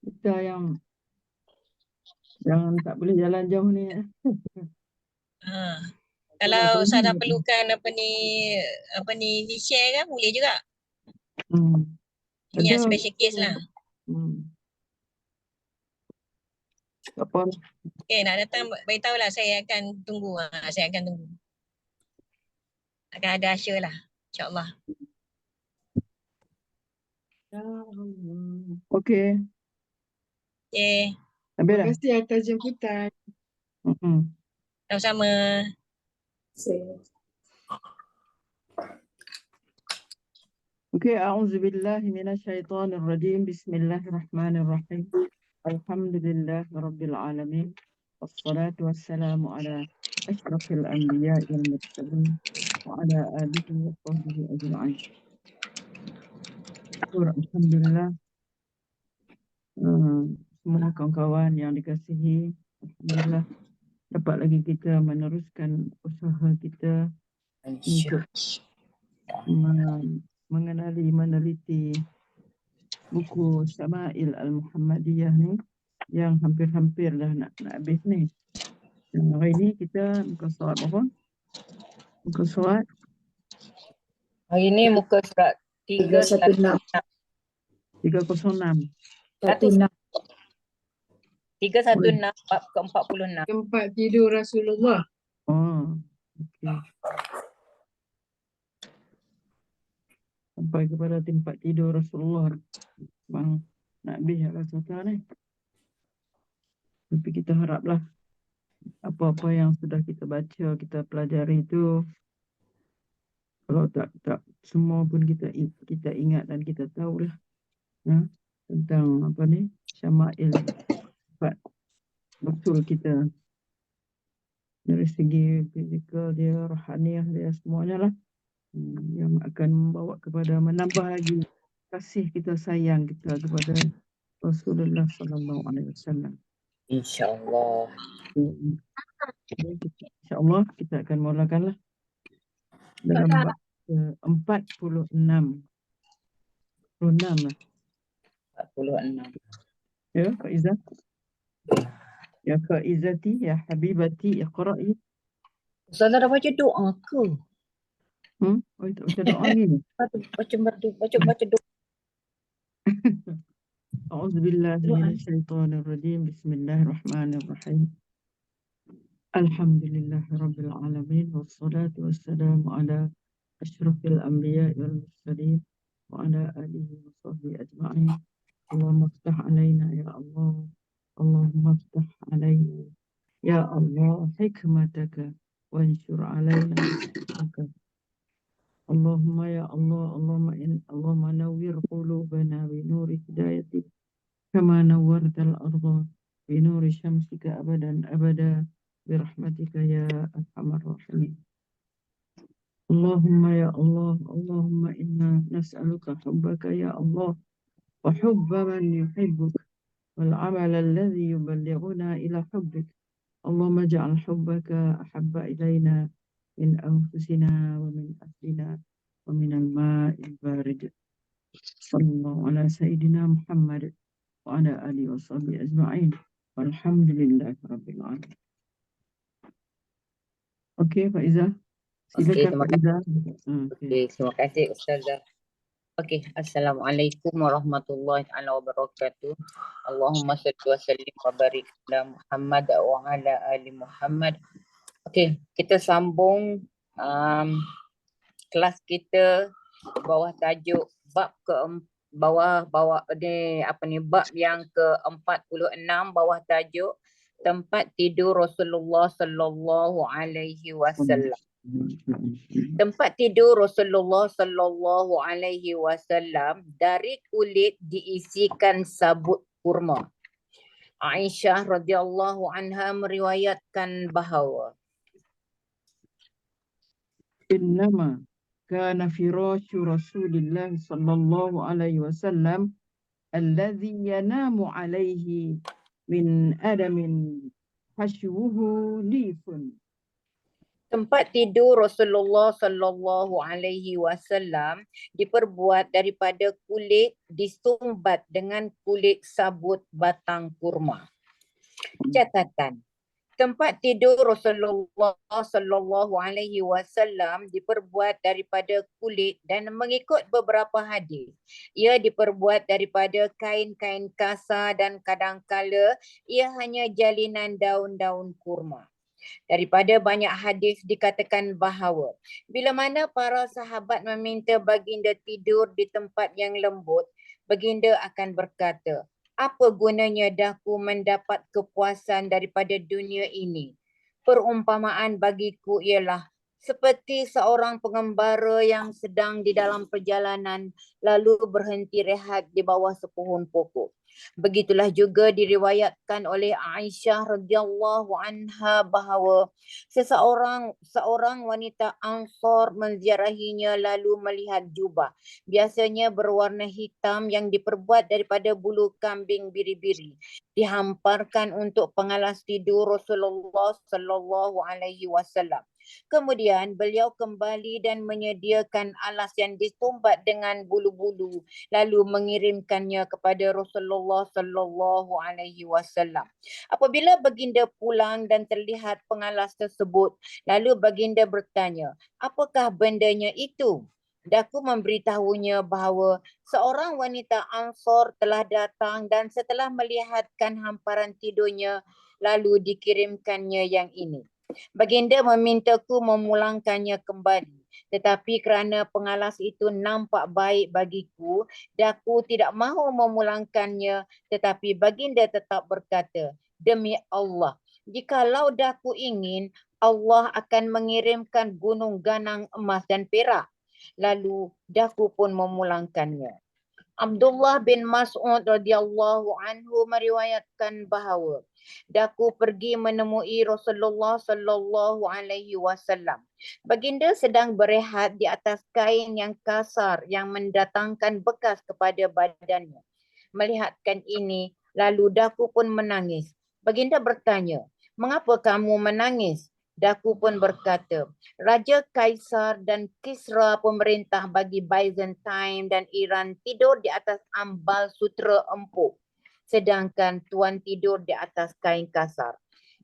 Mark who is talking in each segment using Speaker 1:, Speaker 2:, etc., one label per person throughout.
Speaker 1: Kita yang tak boleh jalan jauh ni.
Speaker 2: Ha.
Speaker 1: Kalau
Speaker 2: Kalau
Speaker 1: pagi
Speaker 2: Sarah
Speaker 1: je.
Speaker 2: perlukan di share kan boleh juga. Ini yang
Speaker 1: Ada.
Speaker 2: special case lah.
Speaker 1: Apa?
Speaker 2: Okay, nak datang beritahu lah saya akan tunggu. Saya akan tunggu. Akan ada Asya lah. InsyaAllah.
Speaker 1: Okey.
Speaker 2: Okay.
Speaker 1: Terima kasih atas jemputan.
Speaker 2: Sama-sama.
Speaker 1: Okey, a'udzubillahi minasyaitonir rajim. Bismillahirrahmanirrahim. Alhamdulillahirabbil alamin. Wassalatu wassalamu ala asyrafil anbiya'i wal mursalin wa ala alihi wa sahbihi ajma'in. Alhamdulillah. Semua kawan-kawan yang dikasihi, alhamdulillah dapat lagi kita meneruskan usaha kita untuk meneliti buku Syama'il Al-Muhammadiyah ni yang hampir-hampir dah nak habis ni. Hari ni kita muka surat apa? Muka surat
Speaker 3: Hari ni muka surat 316.
Speaker 1: 306.
Speaker 3: 316 bab ke-46.
Speaker 4: Tempat tidur Rasulullah.
Speaker 1: Okey. Sampai kepada tempat tidur Rasulullah. Bang nak habis lah cerita ni. Tapi kita haraplah apa-apa yang sudah kita baca, kita pelajari itu, kalau tak semua pun kita ingat dan kita tahulah tentang apa ni, Syama'il sifat Rasul kita dari segi fizikal dia, rohaniah dia, semuanya lah yang akan membawa kepada menambah lagi kasih kita, sayang kita kepada Rasulullah sallallahu alaihi wasallam.
Speaker 3: InsyaAllah.
Speaker 1: InsyaAllah kita akan mulakanlah dalam bab 46. 46 lah.
Speaker 3: 46.
Speaker 1: Ya, Kak Izzah. Ya Kak Izzati, ya Habibati, iqra'i.
Speaker 3: Ustazah dah baca doa ke?
Speaker 1: Oh, tak baca doa lagi.
Speaker 3: Baca doa.
Speaker 1: A'udzubillahi minasyaitonirrajim. Bismillahirrahmanirrahim. Alhamdulillahirabbil alamin wassalatu wassalamu ala asyrafil anbiya'i wal mursalin wa ala alihi wa sahbihi ajma'in. Allahumma iftah alaina ya Allah. Allahumma iftah alaina ya Allah hikmataka wa anshur alaina hikmataka. Allahumma ya Allah, Allahumma nawwir qulubana bi nuri hidayatik kama nawwartal arda bi nuri syamsika abadan abada bi rahmatika ya arhamar rahimin. Allahumma ya Allah, Allahumma inna nas'aluka hubbaka ya Allah wa hubba man yuhibbuk wal amal alladhi yuballighuna ila hubbik. Allahumma ja'al hubbaka ahabba ilayna min anfusina wa min ahlina wa min al-ma'il barid. Sallallahu ala sayyidina Muhammad wa ala alihi wa sahbihi ajma'in. Walhamdulillahi rabbil alamin. Okey, Pak Izzah. Silakan Pak Izzah.
Speaker 3: Okey, terima kasih Ustazah. Okey, Assalamualaikum warahmatullahi wabarakatuh. Allahumma salli wa sallim wa barik ala Muhammad wa ala ali Muhammad. Okey, kita sambung kelas kita bawah tajuk bab bab yang ke-46 bawah tajuk tempat tidur Rasulullah sallallahu alaihi wasallam. Tempat tidur Rasulullah sallallahu alaihi wasallam dari kulit diisikan sabut kurma. Aisyah radhiyallahu anha meriwayatkan bahawa
Speaker 1: innama kana firasyu Rasulillah sallallahu alaihi wasallam alladhi yanamu alaihi min adamin hashwuhu lifun.
Speaker 3: Tempat tidur Rasulullah sallallahu alaihi wasallam diperbuat daripada kulit disumbat dengan kulit sabut batang kurma. Catatan. Tempat tidur Rasulullah sallallahu alaihi wasallam diperbuat daripada kulit dan mengikut beberapa hadis. Ia diperbuat daripada kain-kain kasar dan kadangkala ia hanya jalinan daun-daun kurma. Daripada banyak hadis dikatakan bahawa bila mana para sahabat meminta baginda tidur di tempat yang lembut, baginda akan berkata, apa gunanya daku mendapat kepuasan daripada dunia ini? Perumpamaan bagiku ialah seperti seorang pengembara yang sedang di dalam perjalanan lalu berhenti rehat di bawah sepohon pokok. Begitulah juga diriwayatkan oleh Aisyah radhiyallahu anha bahawa seorang wanita Ansar menziarahinya lalu melihat jubah biasanya berwarna hitam yang diperbuat daripada bulu kambing biri-biri dihamparkan untuk pengalas tidur Rasulullah sallallahu alaihi wasallam. Kemudian beliau kembali dan menyediakan alas yang disumbat dengan bulu-bulu lalu mengirimkannya kepada Rasulullah sallallahu alaihi wasallam. Apabila baginda pulang dan terlihat pengalas tersebut, lalu baginda bertanya, "Apakah bendanya itu?" Daku memberitahunya bahawa seorang wanita Ansar telah datang dan setelah melihatkan hamparan tidurnya, lalu dikirimkannya yang ini. Baginda memintaku memulangkannya kembali. Tetapi kerana pengalas itu nampak baik bagiku, daku tidak mahu memulangkannya. Tetapi baginda tetap berkata, demi Allah, jikalau daku ingin, Allah akan mengirimkan gunung ganang emas dan perak. Lalu daku pun memulangkannya. Abdullah bin Mas'ud radhiyallahu anhu meriwayatkan bahawa daku pergi menemui Rasulullah sallallahu alaihi wasallam. Baginda sedang berehat di atas kain yang kasar yang mendatangkan bekas kepada badannya. Melihatkan ini, lalu daku pun menangis. Baginda bertanya, "Mengapa kamu menangis?" Daku pun berkata, Raja Kaisar dan Kisra pemerintah bagi Byzantine dan Iran tidur di atas ambal sutera empuk. Sedangkan tuan tidur di atas kain kasar.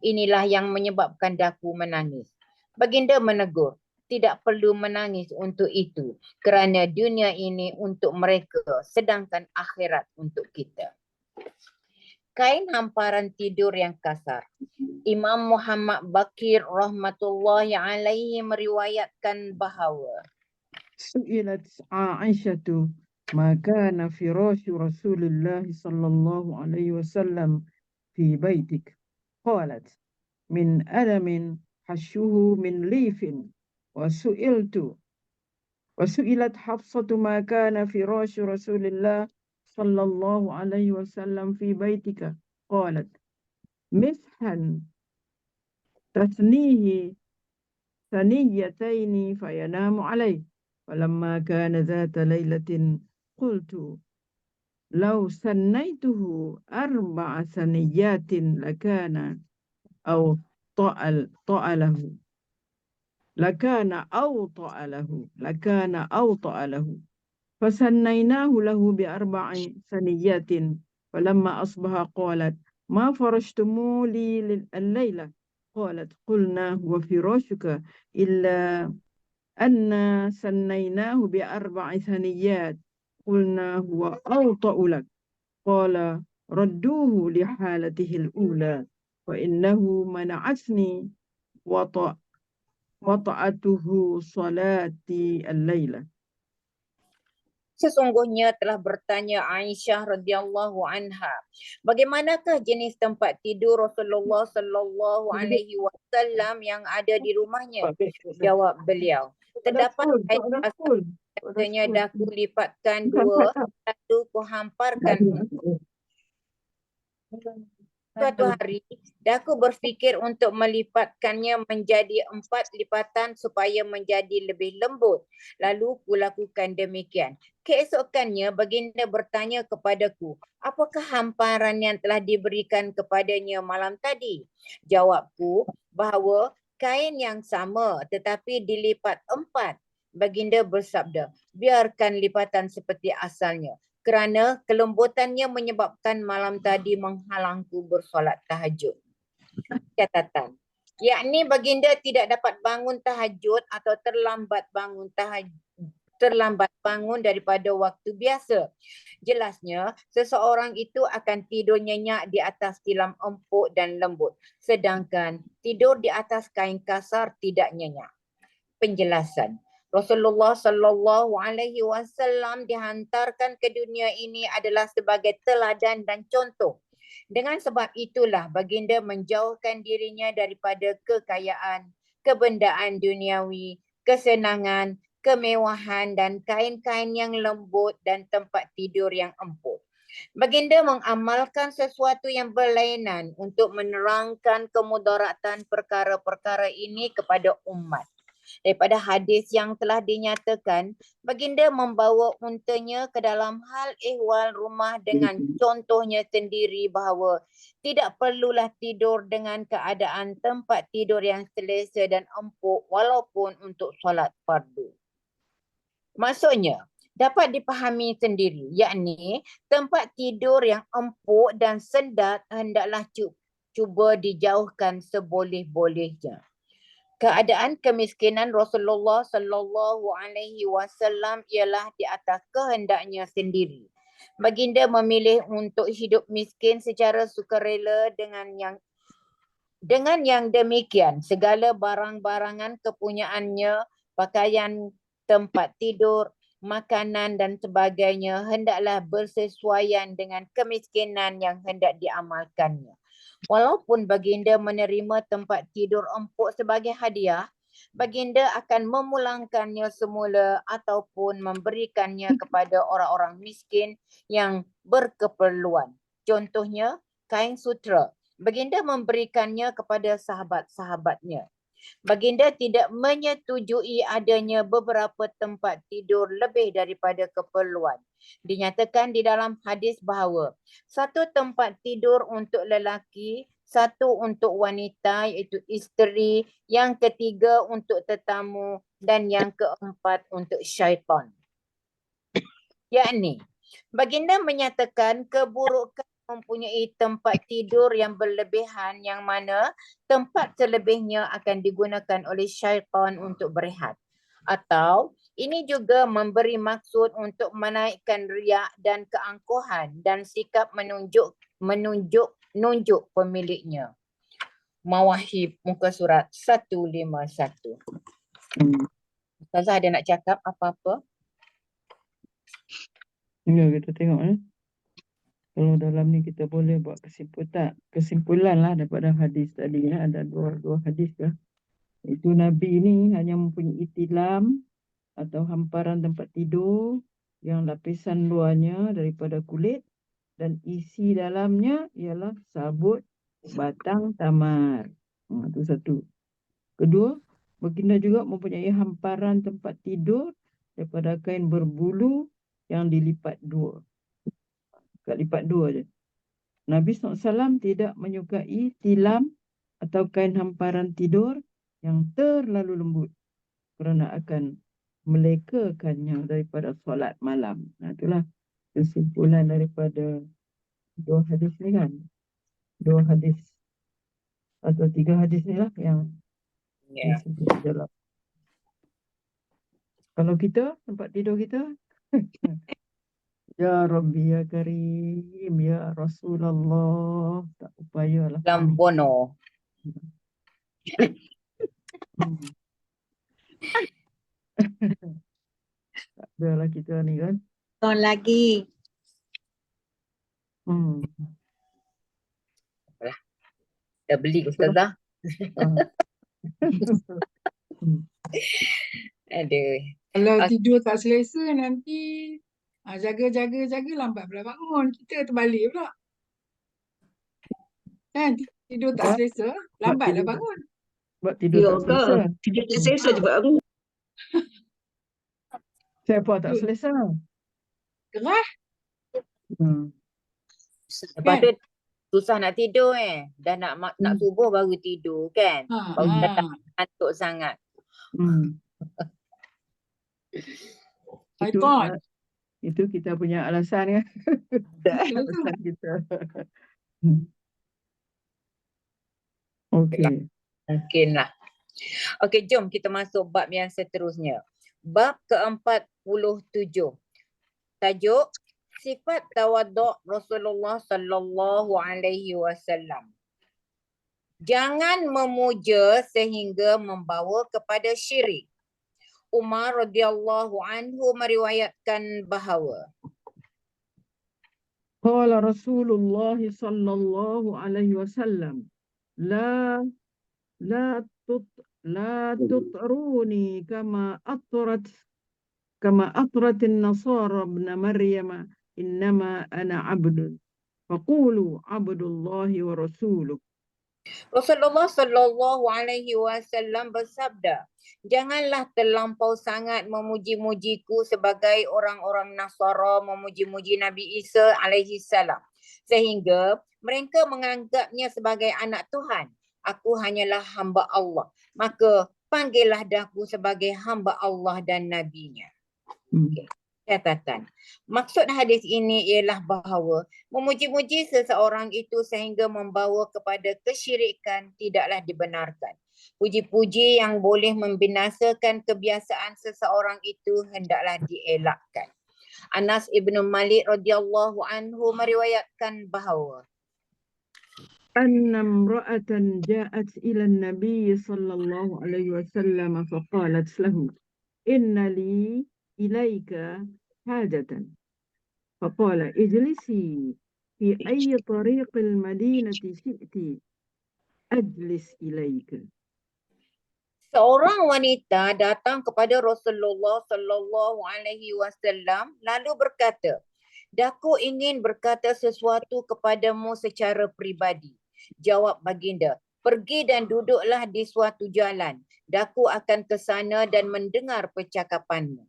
Speaker 3: Inilah yang menyebabkan daku menangis. Baginda menegur, tidak perlu menangis untuk itu. Kerana dunia ini untuk mereka, sedangkan akhirat untuk kita. Kain hamparan tidur yang kasar. Imam Muhammad Bakir rahmatullahi alaihi meriwayatkan bahawa
Speaker 1: سئلت عائشة ما كان فراش رسول الله صلى الله عليه وسلم في بيتك قالت من ألم حشه من ليف وسئلت حفصة ما كان فراش رسول الله صلى الله عليه وسلم في بيتك قالت مسحا تثنيه ثنيتين فينام عليه فلما كان ذات ليلة قلت لو سنيته 4 ثنيات لكان أوطأ له فسنيناه له ب4 ثنيات فلما أصبح قالت ما فرشتموا لي الليلة قالت قلنا هو فراشك إلا أن سنيناه ب4 ثنيات قلنا هو أوطأ لك قال ردوه لحالته الأولى وإنه منعتني وطأته صلاتي الليلة.
Speaker 3: Sesungguhnya telah bertanya Aisyah radhiyallahu anha, bagaimanakah jenis tempat tidur Rasulullah sallallahu alaihi wasallam yang ada di rumahnya? Jawab beliau, terdapat kain kasar, biasanya daku lipatkan 2 lalu kuhamparkan untuk. Suatu hari, daku berfikir untuk melipatkannya menjadi 4 lipatan supaya menjadi lebih lembut. Lalu kulakukan demikian. Keesokannya, baginda bertanya kepadaku, apakah hamparan yang telah diberikan kepadanya malam tadi? Jawabku bahawa kain yang sama tetapi dilipat 4. Baginda bersabda, biarkan lipatan seperti asalnya kerana kelembutannya menyebabkan malam tadi menghalangku bersolat tahajud. Catatan, yakni baginda tidak dapat bangun tahajud atau terlambat bangun daripada waktu biasa. Jelasnya, seseorang itu akan tidur nyenyak di atas tilam empuk dan lembut, sedangkan tidur di atas kain kasar tidak nyenyak. Penjelasan, Rasulullah sallallahu alaihi wasallam dihantarkan ke dunia ini adalah sebagai teladan dan contoh. Dengan sebab itulah baginda menjauhkan dirinya daripada kekayaan, kebendaan duniawi, kesenangan, kemewahan dan kain-kain yang lembut dan tempat tidur yang empuk. Baginda mengamalkan sesuatu yang berlainan untuk menerangkan kemudaratan perkara-perkara ini kepada umat. Daripada hadis yang telah dinyatakan, baginda membawa untanya ke dalam hal ehwal rumah dengan contohnya sendiri bahawa tidak perlulah tidur dengan keadaan tempat tidur yang selesa dan empuk walaupun untuk solat fardu. Maksudnya, dapat dipahami sendiri, yakni tempat tidur yang empuk dan sendat hendaklah cuba dijauhkan seboleh-bolehnya. Keadaan kemiskinan Rasulullah sallallahu alaihi wasallam ialah di atas kehendaknya sendiri. Baginda memilih untuk hidup miskin secara sukarela dengan yang demikian segala barang-barangan kepunyaannya, pakaian, tempat tidur, makanan dan sebagainya hendaklah bersesuaian dengan kemiskinan yang hendak diamalkannya. Walaupun baginda menerima tempat tidur empuk sebagai hadiah, baginda akan memulangkannya semula ataupun memberikannya kepada orang-orang miskin yang berkeperluan. Contohnya, kain sutera. Baginda memberikannya kepada sahabat-sahabatnya. Baginda tidak menyetujui adanya beberapa tempat tidur lebih daripada keperluan. Dinyatakan di dalam hadis bahawa satu tempat tidur untuk lelaki, satu untuk wanita iaitu isteri, yang ketiga untuk tetamu dan yang keempat untuk syaitan. Yakni, baginda menyatakan keburukan mempunyai tempat tidur yang berlebihan yang mana tempat selebihnya akan digunakan oleh syaitan untuk berehat. Atau ini juga memberi maksud untuk menaikkan riak dan keangkuhan dan sikap menunjuk pemiliknya. Mawahib muka surat 151. Ustazah ada nak cakap apa-apa?
Speaker 1: Ya, kita tengok kalau dalam ni kita boleh buat kesimpulan lah daripada hadis tadi ada dua hadis lah. Itu Nabi ni hanya mempunyai tilam atau hamparan tempat tidur yang lapisan luarnya daripada kulit dan isi dalamnya ialah sabut batang tamar. Itu satu. Kedua, baginda juga mempunyai hamparan tempat tidur daripada kain berbulu yang dilipat dua. Lipat dua je. Nabi SAW tidak menyukai tilam atau kain hamparan tidur yang terlalu lembut kerana akan melekakannya daripada solat malam. Itulah kesimpulan daripada dua hadis ni kan. Dua hadis atau tiga hadis ni lah yang disebut dalam. Kalau kita, tempat tidur kita Ya Rabbi, Ya Karim, Ya Rasulullah. Tak upayalah.
Speaker 3: Dalam bono.
Speaker 1: Tak adalah kita ni kan.
Speaker 2: Tahun lagi.
Speaker 3: Dah beli Ustazah. Aduh.
Speaker 4: Kalau tidur tak selesa nanti jaga lambat pula bangun. Kita terbalik pula. Kan tidur tak selesa, lambatlah bangun.
Speaker 1: Sebab tidur tak selesa.
Speaker 2: Tidur tak selesa je bangun.
Speaker 1: Siapa tak selesa?
Speaker 4: Gerah.
Speaker 3: Lepas tu susah nak tidur dah nak subuh baru tidur kan, baru datang ngantuk sangat.
Speaker 4: Syaitan.
Speaker 1: Itu kita punya alasan kan. Alasan kita. Okey.
Speaker 3: Mungkinlah. Okey, jom kita masuk bab yang seterusnya. Bab ke-47. Tajuk sifat tawaduk Rasulullah sallallahu alaihi wasallam. Jangan memuja sehingga membawa kepada syirik. Umar radhiyallahu anhu meriwayatkan bahawa
Speaker 1: Qala Rasulullah sallallahu alaihi wasallam, la tutruni kama atrat an-nasara ibn Maryam, innama ana abdun faqulu abdullahi wa rasuluh.
Speaker 3: Rasulullah sallallahu alaihi wasallam bersabda, janganlah terlampau sangat memuji-mujiku sebagai orang-orang Nasara memuji-muji Nabi Isa alaihi salam, sehingga mereka menganggapnya sebagai anak Tuhan. Aku hanyalah hamba Allah. Maka panggillah daku sebagai hamba Allah dan nabinya. Okay. Catatan. Maksud hadis ini ialah bahawa memuji-muji seseorang itu sehingga membawa kepada kesyirikan tidaklah dibenarkan. Puji-puji yang boleh membinasakan kebiasaan seseorang itu hendaklah dielakkan. Anas ibn Malik radhiyallahu anhu meriwayatkan bahawa
Speaker 1: أن امرأة جاءت إلى النبي صلى الله عليه وسلم فقالت له إن لي إليك حاجة فقال اجلسي في أي طريق المدينة شئت أجلس إليك.
Speaker 3: Seorang wanita datang kepada Rasulullah sallallahu alaihi wasallam lalu berkata, "Daku ingin berkata sesuatu kepadamu secara pribadi." Jawab baginda, "Pergi dan duduklah di suatu jalan. Daku akan ke sana dan mendengar percakapanmu."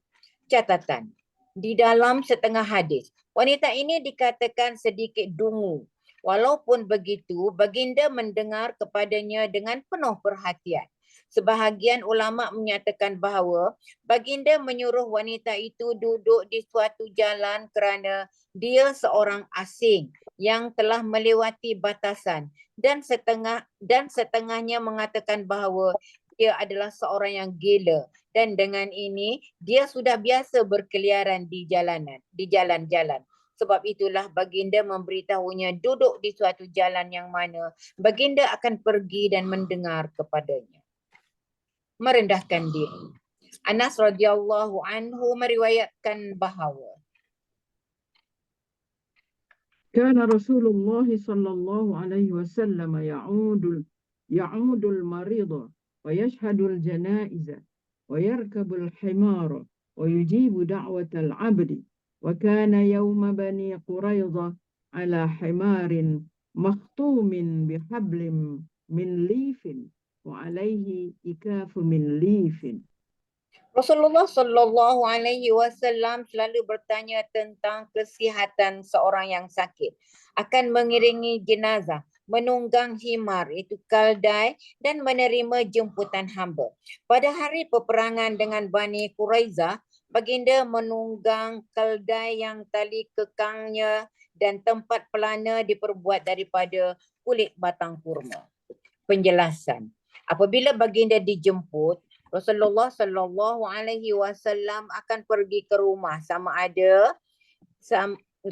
Speaker 3: Catatan. Di dalam setengah hadis, wanita ini dikatakan sedikit dungu. Walaupun begitu, baginda mendengar kepadanya dengan penuh perhatian. Sebahagian ulama menyatakan bahawa baginda menyuruh wanita itu duduk di suatu jalan kerana dia seorang asing yang telah melewati batasan, dan setengahnya mengatakan bahawa dia adalah seorang yang gila, dan dengan ini dia sudah biasa berkeliaran di jalan-jalan. Sebab itulah baginda memberitahunya duduk di suatu jalan yang mana baginda akan pergi dan mendengar kepadanya. Merendahkan diri. Anas radhiyallahu anhu meriwayatkan bahawa
Speaker 1: كان رسول الله صلى الله عليه وسلم يعود المريض ويشهد الجنائز ويركب الحمار ويجيب دعوة العبد وكان يوم بني قريظة على حمار مخطوم بحبل من ليف وعليه إكاف من ليف.
Speaker 3: Rasulullah sallallahu alaihi wasallam selalu bertanya tentang kesihatan seorang yang sakit, akan mengiringi jenazah, menunggang himar iaitu keldai, dan menerima jemputan hamba. Pada hari peperangan dengan Bani Quraizah, baginda menunggang keldai yang tali kekangnya dan tempat pelana diperbuat daripada kulit batang kurma. Penjelasan. Apabila baginda dijemput, Rasulullah sallallahu alaihi wasallam akan pergi ke rumah,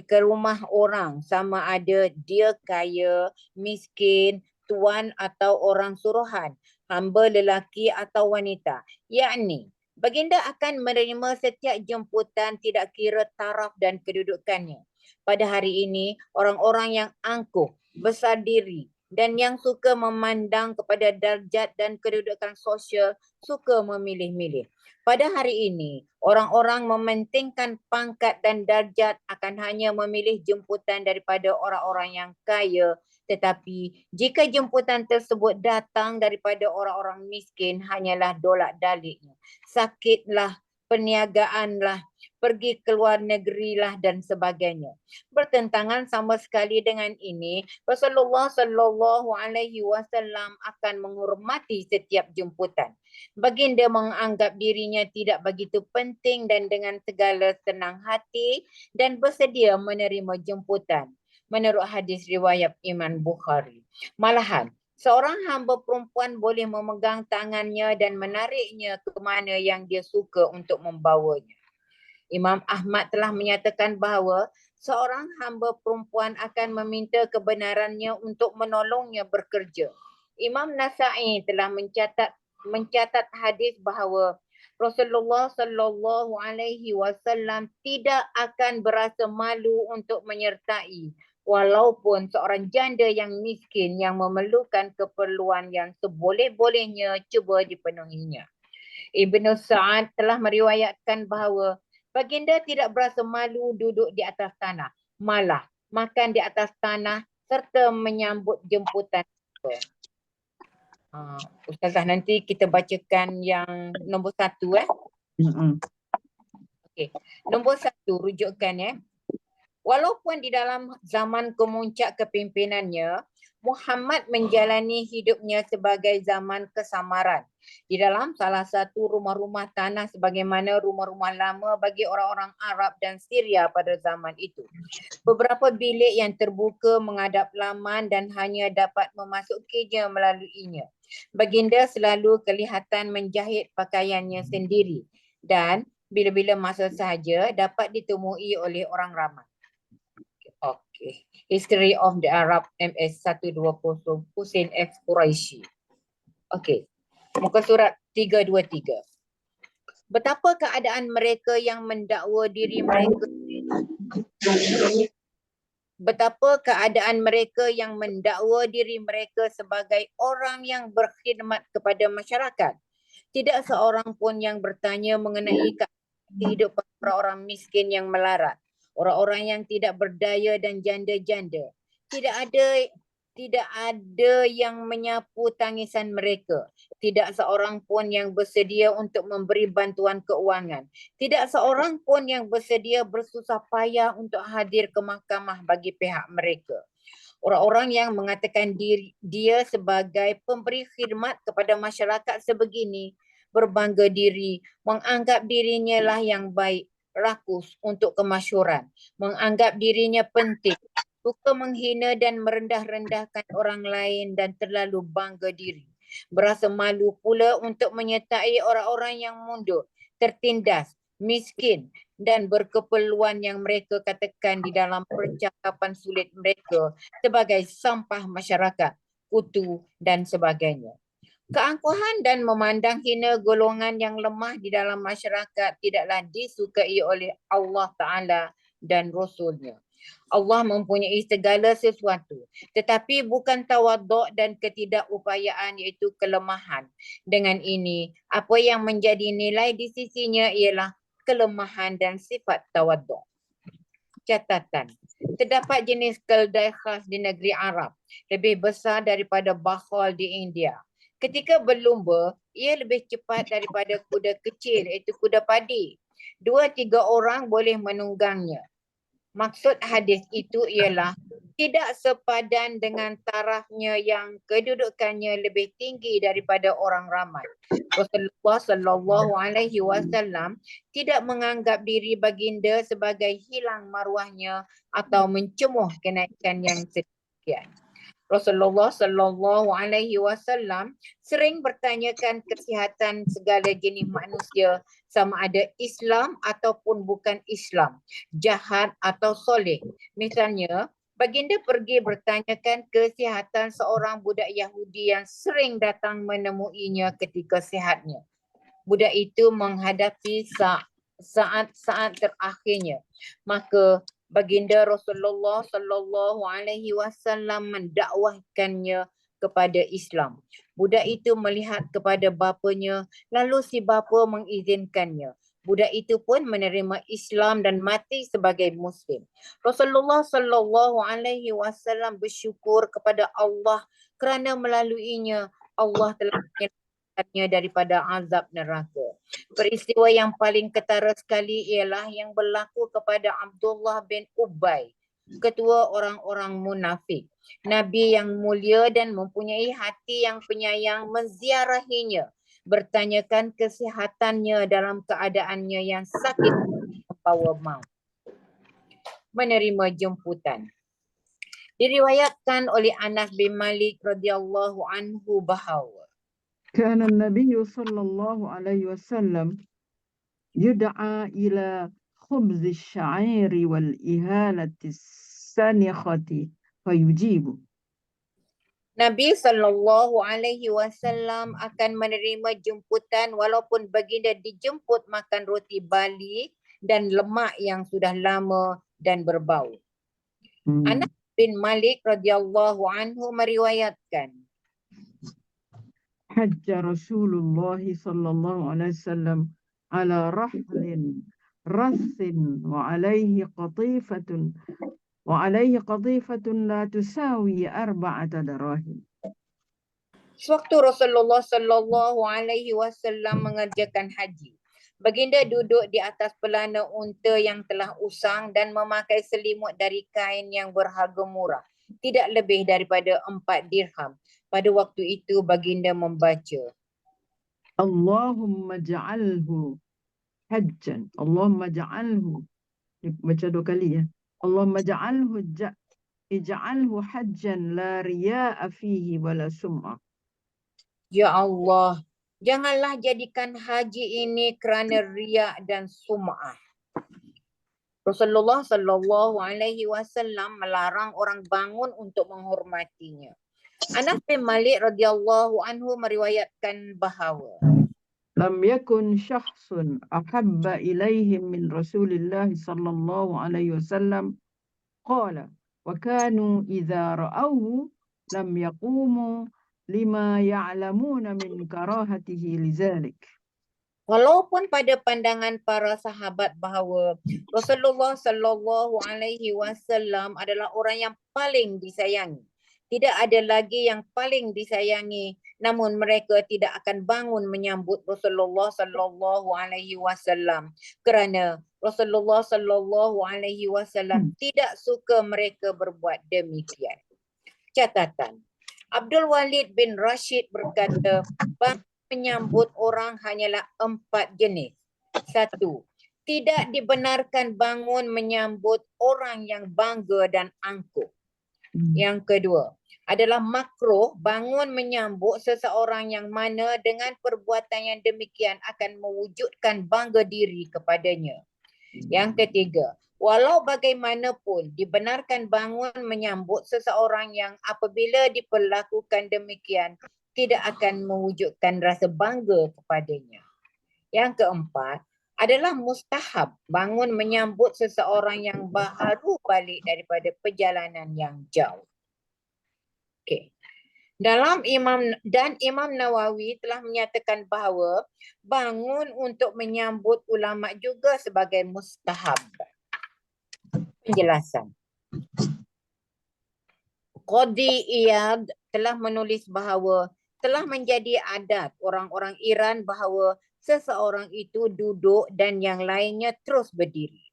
Speaker 3: ke rumah orang, sama ada dia kaya, miskin, tuan atau orang suruhan, hamba lelaki atau wanita. Yakni, baginda akan menerima setiap jemputan tidak kira taraf dan kedudukannya. Pada hari ini, orang-orang yang angkuh, besar diri, dan yang suka memandang kepada darjat dan kedudukan sosial suka memilih-milih. Pada hari ini, orang-orang mementingkan pangkat dan darjat akan hanya memilih jemputan daripada orang-orang yang kaya. Tetapi jika jemputan tersebut datang daripada orang-orang miskin, hanyalah dolak-daliknya. Sakitlah perniagaan lah, pergi ke luar negeri lah dan sebagainya. Bertentangan sama sekali dengan ini, Rasulullah Sallallahu Alaihi Wasallam akan menghormati setiap jemputan. Baginda menganggap dirinya tidak begitu penting dan dengan segala senang hati dan bersedia menerima jemputan. Menurut hadis riwayat Imam Bukhari. Malahan, seorang hamba perempuan boleh memegang tangannya dan menariknya ke mana yang dia suka untuk membawanya. Imam Ahmad telah menyatakan bahawa seorang hamba perempuan akan meminta kebenarannya untuk menolongnya bekerja. Imam Nasa'i telah mencatat hadis bahawa Rasulullah Sallallahu Alaihi Wasallam tidak akan berasa malu untuk menyertai walaupun seorang janda yang miskin yang memerlukan keperluan yang seboleh-bolehnya cuba dipenuhinya. Ibnu Sa'ad telah meriwayatkan bahawa baginda tidak berasa malu duduk di atas tanah, malah makan di atas tanah serta menyambut jemputan. Ustazah, nanti kita bacakan yang nombor 1 . Okey. Nombor 1 rujukan . Walaupun di dalam zaman kemuncak kepimpinannya, Muhammad menjalani hidupnya sebagai zaman kesamaran. Di dalam salah satu rumah-rumah tanah sebagaimana rumah-rumah lama bagi orang-orang Arab dan Syria pada zaman itu. Beberapa bilik yang terbuka menghadap laman dan hanya dapat memasukinya melaluinya. Baginda selalu kelihatan menjahit pakaiannya sendiri dan bila-bila masa sahaja dapat ditemui oleh orang ramai. Okay. History of the Arab MS 120 Hussein F. Quraisy. Okey. Muka surat 323. Betapa keadaan mereka yang mendakwa diri mereka sebagai orang yang berkhidmat kepada masyarakat. Tidak seorang pun yang bertanya mengenai kehidupan orang miskin yang melarat, orang-orang yang tidak berdaya dan janda-janda. Tidak ada yang menyapu tangisan mereka. Tidak seorang pun yang bersedia untuk memberi bantuan keuangan. Tidak seorang pun yang bersedia bersusah payah untuk hadir ke mahkamah bagi pihak mereka. Orang-orang yang mengatakan dia sebagai pemberi khidmat kepada masyarakat sebegini, berbangga diri, menganggap dirinya lah yang baik, rakus untuk kemasyhuran, menganggap dirinya penting, suka menghina dan merendah-rendahkan orang lain dan terlalu bangga diri. Berasa malu pula untuk menyertai orang-orang yang mundur, tertindas, miskin dan berkeperluan yang mereka katakan di dalam percakapan sulit mereka sebagai sampah masyarakat, kutu dan sebagainya. Keangkuhan dan memandang hina golongan yang lemah di dalam masyarakat tidaklah disukai oleh Allah Ta'ala dan Rasulnya. Allah mempunyai segala sesuatu, tetapi bukan tawaduk dan ketidakupayaan iaitu kelemahan. Dengan ini, apa yang menjadi nilai di sisinya ialah kelemahan dan sifat tawaduk. Catatan. Terdapat jenis keldai khas di negeri Arab, lebih besar daripada bakhol di India. Ketika berlumba, ia lebih cepat daripada kuda kecil iaitu kuda padi. 2-3 orang boleh menunggangnya. Maksud hadis itu ialah tidak sepadan dengan tarafnya yang kedudukannya lebih tinggi daripada orang ramai. Rasulullah Sallallahu Alaihi Wasallam tidak menganggap diri baginda sebagai hilang maruahnya atau mencemuh kenaikan yang sedemikian. Rasulullah Sallallahu Alaihi Wasallam sering bertanyakan kesihatan segala jenis manusia sama ada Islam ataupun bukan Islam, jahat atau soleh. Misalnya, baginda pergi bertanyakan kesihatan seorang budak Yahudi yang sering datang menemuinya ketika sihatnya. Budak itu menghadapi saat-saat terakhirnya. Maka baginda Rasulullah Sallallahu Alaihi Wasallam mendakwahkannya kepada Islam. Budak itu melihat kepada bapanya, lalu si bapa mengizinkannya. Budak itu pun menerima Islam dan mati sebagai Muslim. Rasulullah Sallallahu Alaihi Wasallam bersyukur kepada Allah kerana melaluinya Allah telah daripada azab neraka. Peristiwa yang paling ketara sekali ialah yang berlaku kepada Abdullah bin Ubay, ketua orang-orang munafik. Nabi yang mulia dan mempunyai hati yang penyayang menziarahinya, bertanyakan kesihatannya dalam keadaannya yang sakit membawa maut. Menerima jemputan. Diriwayatkan oleh Anas bin Malik radhiyallahu anhu bahawa
Speaker 1: كان النبي صلى الله عليه وسلم يدعى إلى خبز الشعير والإهالة السانخة فيجيب.
Speaker 3: Nabi SAW akan menerima jemputan walaupun baginda dijemput makan roti bali dan lemak yang sudah lama dan berbau. Anas bin Malik radhiyallahu anhu meriwayatkan,
Speaker 1: حج رسول الله صلى الله عليه وسلم على رحل رث وعليه قطيفة لا تساوي 4 دراهم.
Speaker 3: sewaktu Rasulullah SAW mengerjakan haji, baginda duduk di atas pelana unta yang telah usang dan memakai selimut dari kain yang berharga murah, tidak lebih daripada 4 dirham. Pada waktu itu baginda membaca,
Speaker 1: Allahumma ja'alhu hajjan. Allahumma ja'alhu. Baca 2 kali ya. Allahumma ij'alhu hajjan la riya'a fihi wala sum'ah.
Speaker 3: Ya Allah, janganlah jadikan haji ini kerana riak dan sum'ah. Rasulullah SAW melarang orang bangun untuk menghormatinya. Anas bin Malik radhiyallahu anhu meriwayatkan bahawa
Speaker 1: Lam yakun syakhsun ahabba ilaihim min Rasulillah sallallahu alaihi wasallam qala wa kanu idza ra'awhu lam yaqumu lima ya'lamuna min karahatihi lizalik.
Speaker 3: walaupun pada pandangan para sahabat bahawa Rasulullah SAW adalah orang yang paling disayangi, tidak ada lagi yang paling disayangi, namun mereka tidak akan bangun menyambut Rasulullah SAW kerana Rasulullah SAW tidak suka mereka berbuat demikian. Catatan, Abdul Walid bin Rashid berkata, menyambut orang hanyalah 4 jenis. 1. Tidak dibenarkan bangun menyambut orang yang bangga dan angkuh. Yang kedua, adalah makruh bangun menyambut seseorang yang mana dengan perbuatan yang demikian akan mewujudkan bangga diri kepadanya. Yang ketiga, walau bagaimanapun dibenarkan bangun menyambut seseorang yang apabila diperlakukan demikian tidak akan mewujudkan rasa bangga kepadanya. Yang keempat, adalah mustahab bangun menyambut seseorang yang baru balik daripada perjalanan yang jauh. Okey. Imam Nawawi telah menyatakan bahawa bangun untuk menyambut ulama juga sebagai mustahab. Penjelasan. Qadi Iyad telah menulis bahawa telah menjadi adat orang-orang Iran bahawa seseorang itu duduk dan yang lainnya terus berdiri.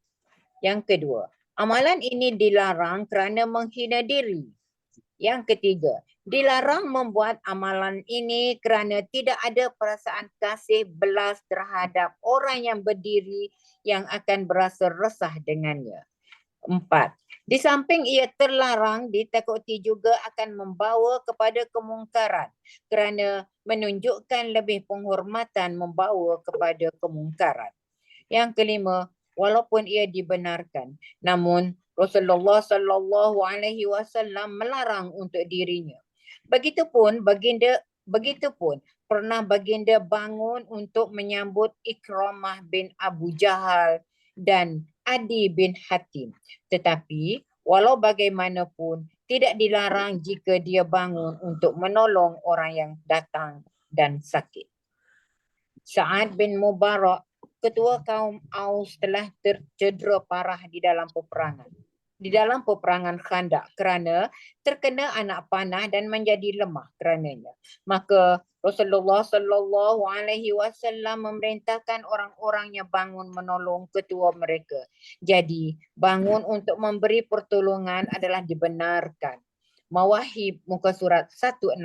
Speaker 3: Yang kedua, amalan ini dilarang kerana menghina diri. Yang ketiga, dilarang membuat amalan ini kerana tidak ada perasaan kasih belas terhadap orang yang berdiri yang akan berasa resah dengannya. 4. Di samping ia terlarang, ditakuti juga akan membawa kepada kemungkaran kerana menunjukkan lebih penghormatan membawa kepada kemungkaran. Yang kelima, walaupun ia dibenarkan, namun Rasulullah SAW melarang untuk dirinya. Begitupun pernah baginda bangun untuk menyambut Ikramah bin Abu Jahal dan Adi bin Hatim. Tetapi walau bagaimanapun tidak dilarang jika dia bangun untuk menolong orang yang datang dan sakit. Sa'ad bin Mubarak, ketua kaum Aus, telah tercedera parah di dalam peperangan. di dalam peperangan Khandak kerana terkena anak panah dan menjadi lemah kerananya. Maka Rasulullah sallallahu alaihi wasallam memerintahkan orang-orangnya bangun menolong ketua mereka. Jadi bangun untuk memberi pertolongan adalah dibenarkan. Mawahib muka surat 164.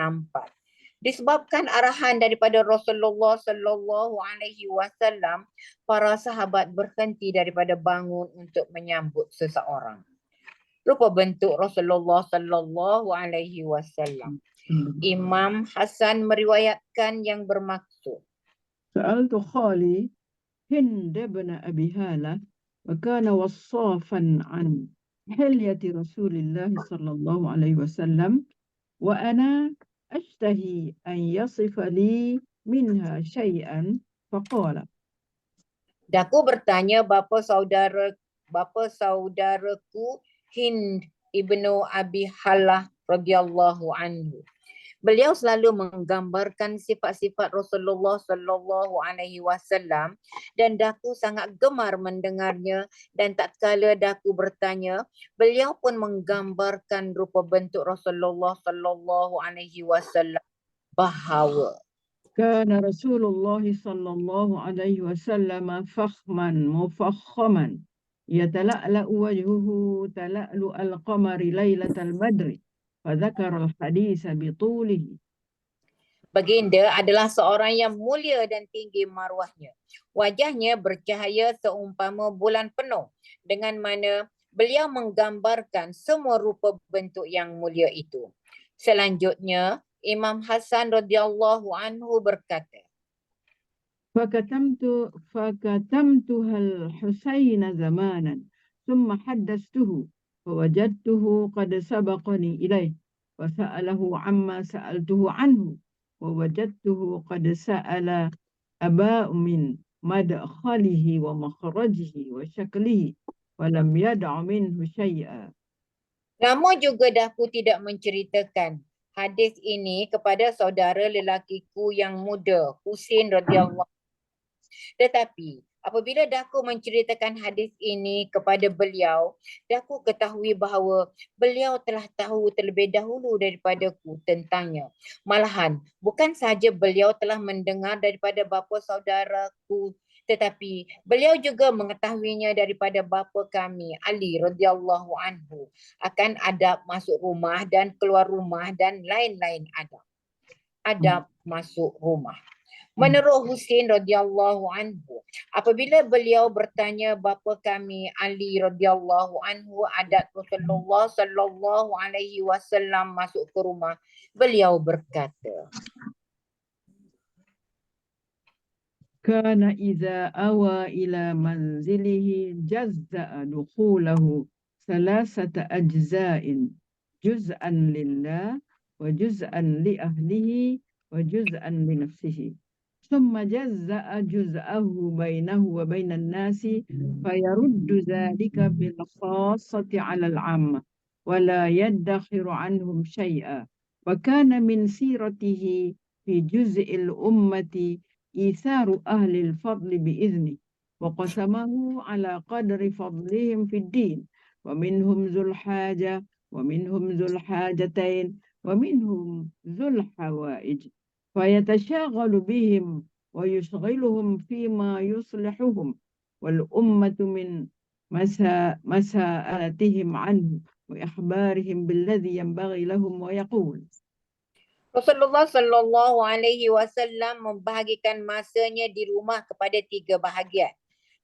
Speaker 3: Disebabkan arahan daripada Rasulullah sallallahu alaihi wasallam, para sahabat berhenti daripada bangun untuk menyambut seseorang. Rupa bentuk Rasulullah sallallahu alaihi wasallam. Imam Hasan meriwayatkan yang bermaksud.
Speaker 1: سألت خالي هند بن أبي هالة وكان وصافا عن حلية رسول الله صلى الله عليه وسلم وأنا أشتهي أن يصف لي منها شيئا فقال
Speaker 3: Daku bertanya bapa saudaraku Hind ibnu Abi Halah radhiyallahu anhu. Beliau selalu menggambarkan sifat-sifat Rasulullah sallallahu alaihi wasallam dan daku sangat gemar mendengarnya, dan tatkala daku bertanya, beliau pun menggambarkan rupa bentuk Rasulullah sallallahu alaihi wasallam bahawa
Speaker 1: كان رسول الله صلى الله عليه وسلم فخما مفخما يتلألأ وجهه تلألؤ القمر ليلة البدر فذكر الحديث بطوله.
Speaker 3: Baginda adalah seorang yang mulia dan tinggi maruahnya. Wajahnya bercahaya seumpama bulan penuh, dengan mana beliau menggambarkan semua rupa bentuk yang mulia itu. Selanjutnya, Imam Hasan radhiyallahu anhu berkata,
Speaker 1: فكتمتها الحسين زمانا ثم حدثته فوجدته قد سبقني إليه وسأله عما سألته عنه ووجدته قد سأل أباء من مدخله ومخرجه وشكله ولم يدع منه شيئا.
Speaker 3: lama juga daku tidak menceritakan hadis ini kepada saudara lelakiku yang muda, Husain radhiyallahu. Tetapi apabila daku menceritakan hadis ini kepada beliau, daku ketahui bahawa beliau telah tahu terlebih dahulu daripadaku tentangnya. Malahan bukan sahaja beliau telah mendengar daripada bapa saudaraku, tetapi beliau juga mengetahuinya daripada bapa kami, Ali radhiyallahu anhu, akan adab masuk rumah dan keluar rumah dan lain-lain adab. Adab masuk rumah. Menurut Husain radhiyallahu anhu, apabila beliau bertanya bapa kami Ali radhiyallahu anhu adab Rasulullah sallallahu alaihi wasallam masuk ke rumah, beliau berkata,
Speaker 1: كان إذا أوى إلى منزله جزأ دخوله 3 أجزاء جزءا لله وجزءا لأهله وجزءا لنفسه ثم جزأ جزءه بينه وبين الناس فيرد ذلك بالخاصة على العامة ولا يدخر عنهم شيئا. وكان من سيرته في جزء الأمة إيثار أهل الفضل بإذنه وقسمه على قدر فضلهم في الدين ومنهم ذو الحاجة ومنهم ذو الحاجتين ومنهم ذو الحوائج فيتشاغل بهم ويشغلهم فيما يصلحهم والأمة من مساءلتهم عنه وإخبارهم بالذي ينبغي لهم ويقول
Speaker 3: Rasulullah sallallahu alaihi wasallam membahagikan masanya di rumah kepada 3 bahagian.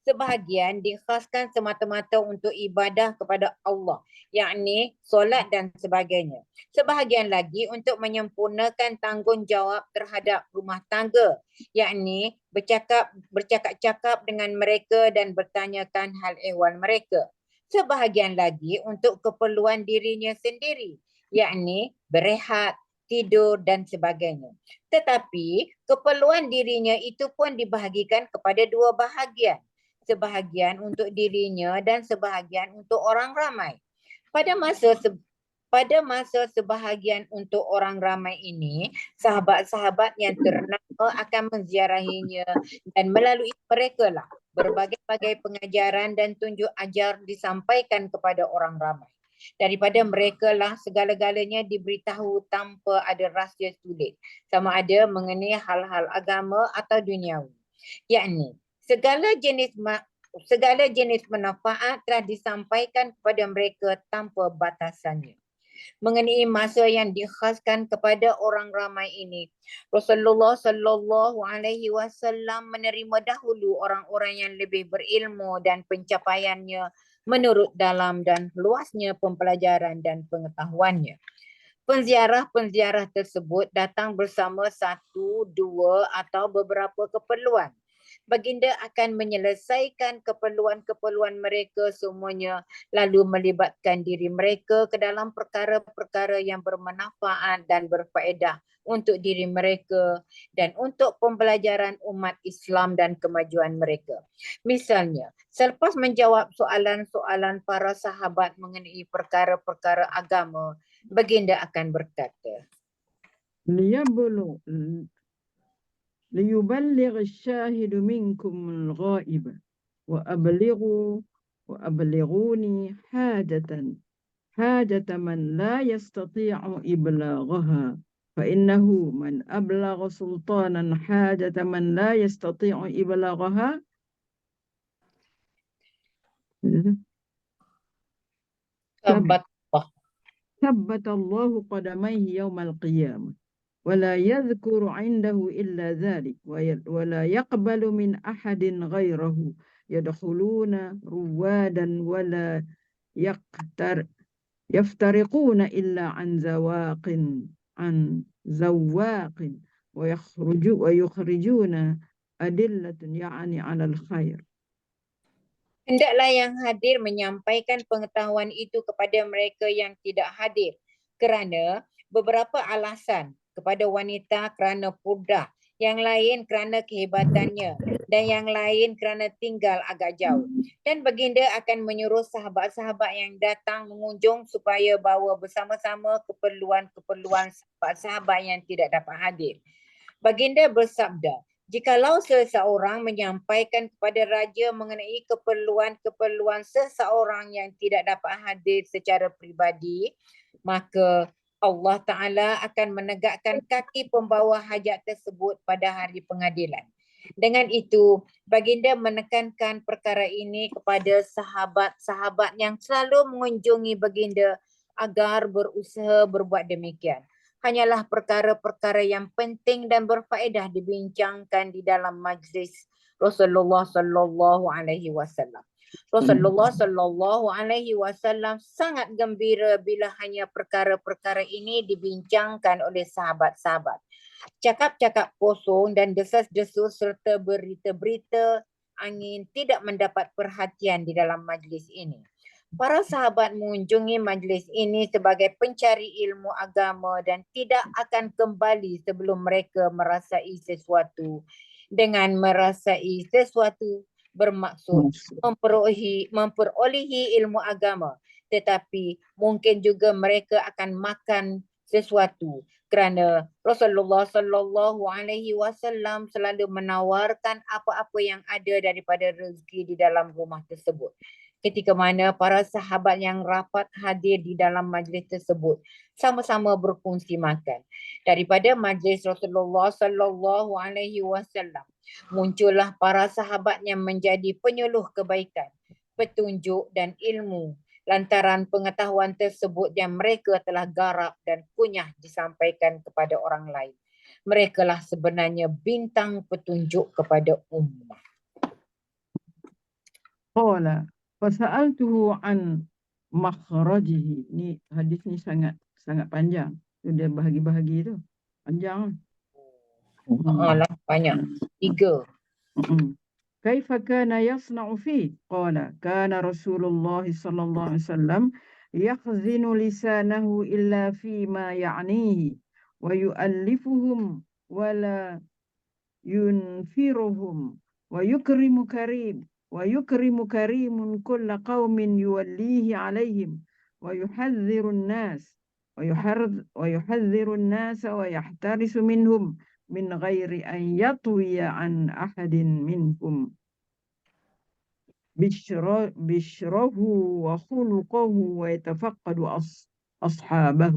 Speaker 3: Sebahagian dikhaskan semata-mata untuk ibadah kepada Allah, yakni solat dan sebagainya. Sebahagian lagi untuk menyempurnakan tanggungjawab terhadap rumah tangga, yakni bercakap-cakap dengan mereka dan bertanyakan hal ehwal mereka. Sebahagian lagi untuk keperluan dirinya sendiri, yakni berehat, tidur dan sebagainya. Tetapi keperluan dirinya itu pun dibahagikan kepada 2 bahagian. Sebahagian untuk dirinya dan sebahagian untuk orang ramai. Pada masa sebahagian untuk orang ramai ini, sahabat-sahabat yang ternama akan menziarahinya dan melalui mereka lah berbagai-bagai pengajaran dan tunjuk ajar disampaikan kepada orang ramai. Daripada mereka lah segala-galanya diberitahu tanpa ada rahsia sulit, sama ada mengenai hal-hal agama atau duniawi. Yakni segala jenis manfaat telah disampaikan kepada mereka tanpa batasannya. Mengenai masa yang dikhaskan kepada orang ramai ini, Rasulullah sallallahu alaihi wasallam menerima dahulu orang-orang yang lebih berilmu dan pencapaiannya menurut dalam dan luasnya pembelajaran dan pengetahuannya. Penziarah-penziarah tersebut datang bersama satu, dua atau beberapa keperluan. Baginda akan menyelesaikan keperluan-keperluan mereka semuanya, lalu melibatkan diri mereka ke dalam perkara-perkara yang bermanfaat dan berfaedah untuk diri mereka dan untuk pembelajaran umat Islam dan kemajuan mereka. Misalnya, selepas menjawab soalan-soalan para sahabat mengenai perkara-perkara agama, Baginda akan berkata,
Speaker 1: ليبلغ الشاهد منكم الغائب وأبلغوني حاجة من لا يستطيع إبلاغها فإنه من أبلغ سلطانا حاجة من لا يستطيع إبلاغها ثبت الله قدميه يوم القيامة ولا يذكر عنده إلا ذلك ولا يقبل من أحد غيره يدخلون روادا ولا يفترقون إلا عن زواق ويخرجون أدلة يعني على الخير.
Speaker 3: Hendaklah yang hadir menyampaikan pengetahuan itu kepada mereka yang tidak hadir kerana beberapa alasan, kepada wanita kerana purdah, yang lain kerana kehebatannya dan yang lain kerana tinggal agak jauh. Dan baginda akan menyuruh sahabat-sahabat yang datang mengunjung supaya bawa bersama-sama keperluan-keperluan sahabat-sahabat yang tidak dapat hadir. Baginda bersabda, jikalau seseorang menyampaikan kepada raja mengenai keperluan-keperluan seseorang yang tidak dapat hadir secara peribadi, maka Allah Ta'ala akan menegakkan kaki pembawa hajat tersebut pada hari pengadilan. Dengan itu, baginda menekankan perkara ini kepada sahabat-sahabat yang selalu mengunjungi baginda agar berusaha berbuat demikian. Hanyalah perkara-perkara yang penting dan berfaedah dibincangkan di dalam majlis Rasulullah sallallahu alaihi wasallam. Rasulullah sallallahu alaihi wasallam sangat gembira bila hanya perkara-perkara ini dibincangkan oleh sahabat-sahabat. Cakap-cakap kosong dan desas-desus serta berita-berita angin tidak mendapat perhatian di dalam majlis ini. Para sahabat mengunjungi majlis ini sebagai pencari ilmu agama dan tidak akan kembali sebelum mereka merasai sesuatu. Dengan merasai sesuatu bermaksud memperolehi ilmu agama, tetapi mungkin juga mereka akan makan sesuatu kerana Rasulullah sallallahu alaihi wasallam selalu menawarkan apa-apa yang ada daripada rezeki di dalam rumah tersebut. Ketika mana para sahabat yang rapat hadir di dalam majlis tersebut sama-sama berkongsi makan. Daripada majlis Rasulullah sallallahu alaihi wasallam muncullah para sahabat yang menjadi penyuluh kebaikan, petunjuk dan ilmu lantaran pengetahuan tersebut yang mereka telah garap dan kunyah disampaikan kepada orang lain. Mereka lah sebenarnya bintang petunjuk kepada ummah.
Speaker 1: Qala fasa'altuhu an makhrajihi. Ni hadis ni sangat panjang. Dia bahagi-bahagi tu. Panjang.
Speaker 3: Banyak. 3.
Speaker 1: كيف كان يصنع فيه؟ قال كان رسول الله صلى الله عليه وسلم يخزن لسانه إلا فيما يعنيه ويؤلفهم ولا ينفرهم ويكرم كريم كل قوم يوليه عليهم ويحذر الناس ويحترس منهم من غير أن يطوي عن أحد منهم. بشره وخلقه ويتفقد أصحابه.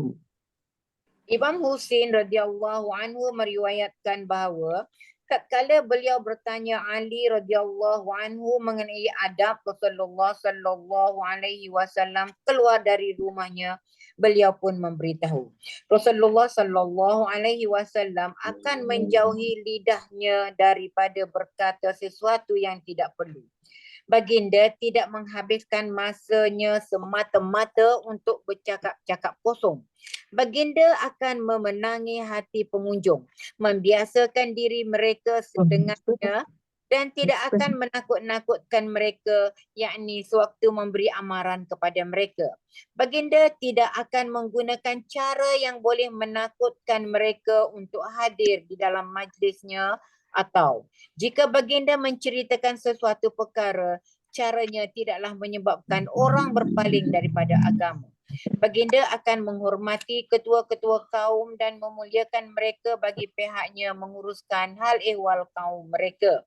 Speaker 3: Imam Husin radhiyallahu anhu meriwayatkan bahawa tatkala beliau bertanya Ali radhiyallahu anhu mengenai adab Rasulullah sallallahu alaihi wasallam keluar dari rumahnya, beliau pun memberitahu Rasulullah sallallahu alaihi wasallam akan menjauhi lidahnya daripada berkata sesuatu yang tidak perlu. Baginda tidak menghabiskan masanya semata-mata untuk bercakap-cakap kosong. Baginda akan memenangi hati pengunjung, membiasakan diri mereka setengahnya dan tidak akan menakut-nakutkan mereka, yakni sewaktu memberi amaran kepada mereka. Baginda tidak akan menggunakan cara yang boleh menakutkan mereka untuk hadir di dalam majlisnya, atau jika baginda menceritakan sesuatu perkara, caranya tidaklah menyebabkan orang berpaling daripada agama. Baginda akan menghormati ketua-ketua kaum dan memuliakan mereka bagi pihaknya menguruskan hal ehwal kaum mereka.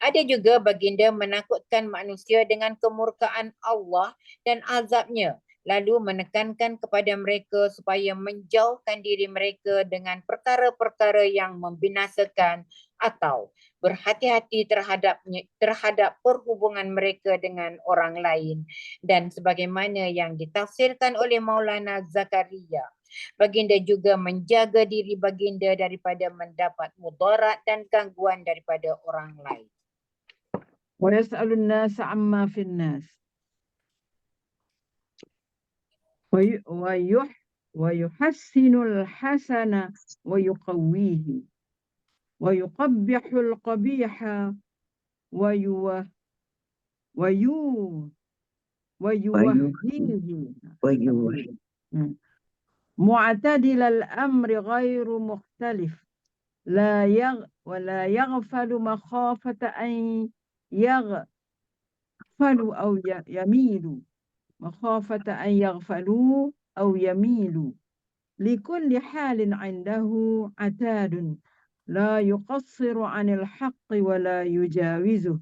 Speaker 3: Ada juga baginda menakutkan manusia dengan kemurkaan Allah dan azabnya, lalu menekankan kepada mereka supaya menjauhkan diri mereka dengan perkara-perkara yang membinasakan atau berhati-hati terhadap perhubungan mereka dengan orang lain. Dan sebagaimana yang ditafsirkan oleh Maulana Zakaria, baginda juga menjaga diri baginda daripada mendapat mudarat dan gangguan daripada orang lain.
Speaker 1: ويسأل الناس عما في الناس ويحسن الحسن ويقويه ويقبح القبيح ويوهيه معتدل الأمر غير مختلف ولا يغفل مخافة أن يغفلوا أو يميلوا لكل حال عنده عتاد لا يقصر عن الحق ولا يجاوزه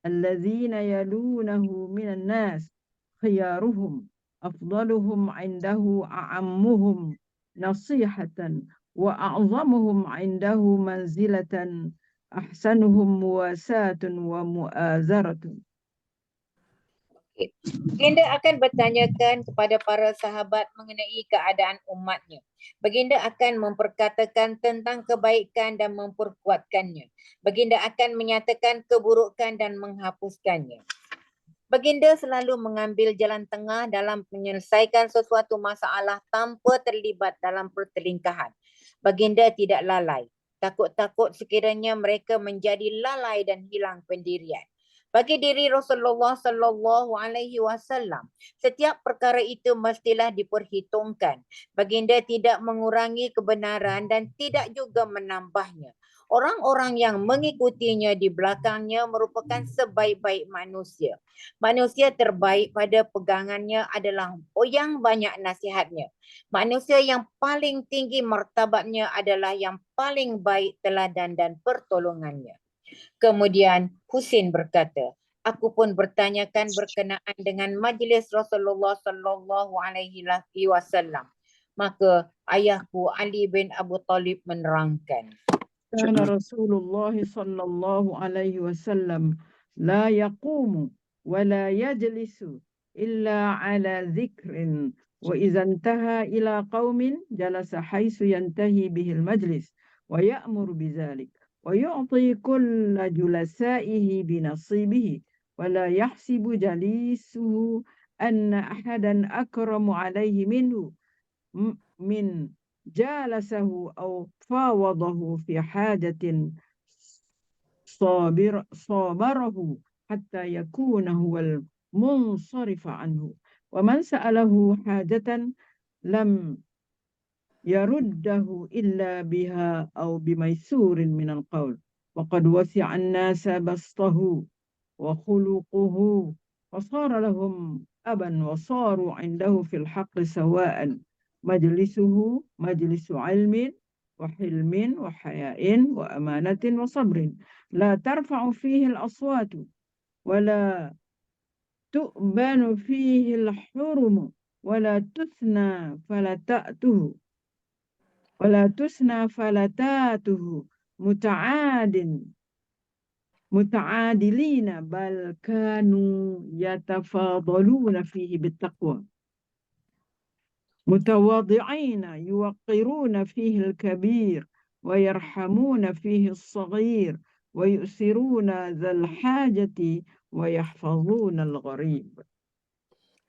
Speaker 1: الذين يلونه من الناس خيارهم أفضلهم عنده أعمهم نصيحة وأعظمهم عنده منزلة أحسنهم مواساة ومؤازرة.
Speaker 3: Baginda akan bertanyakan kepada para sahabat mengenai keadaan umatnya. Baginda akan memperkatakan tentang kebaikan dan memperkuatkannya. Baginda akan menyatakan keburukan dan menghapuskannya. Baginda selalu mengambil jalan tengah dalam menyelesaikan sesuatu masalah tanpa terlibat dalam pertelingkahan. Baginda tidak lalai, takut-takut sekiranya mereka menjadi lalai dan hilang pendirian. Bagi diri Rasulullah sallallahu alaihi wasallam, setiap perkara itu mestilah diperhitungkan. Baginda tidak mengurangi kebenaran dan tidak juga menambahnya. Orang-orang yang mengikutinya di belakangnya merupakan sebaik-baik manusia. Manusia terbaik pada pegangannya adalah yang banyak nasihatnya. Manusia yang paling tinggi martabatnya adalah yang paling baik teladan dan pertolongannya. Kemudian Husin berkata, aku pun bertanyakan berkenaan dengan majlis Rasulullah sallallahu alaihi wasallam. Maka ayahku Ali bin Abu Talib menerangkan.
Speaker 1: كان رسول الله صلى الله عليه وسلم لا يقوم ولا يجلس إلا على ذكر وإذا انتهى إلى قوم جلس حيث ينتهي به المجلس ويأمر بذلك ويعطي كل جلسائه بنصيبه ولا يحسب جليسه أن أحدا أكرم عليه منه من جالسه أو فاوضه في حاجة صابره حتى يكون هو المنصرف عنه ومن سأله حاجة لم يرده إلا بها أو بميسور من القول وقد وسع الناس بسطه وخلقه وصار لهم أبا وصاروا عنده في الحق سواء مجلسه مجلس علم وحلم وحياء وأمانة وصبر لا ترفع فيه الأصوات ولا تؤبن فيه الحرم ولا تسنى فلتاته متعادلين بل كانوا يتفاضلون فيه بالتقوى متواضعين يوقرون فيه الكبير ويرحمون فيه الصغير ويؤثرون ذا الحاجة ويحفظون الغريب.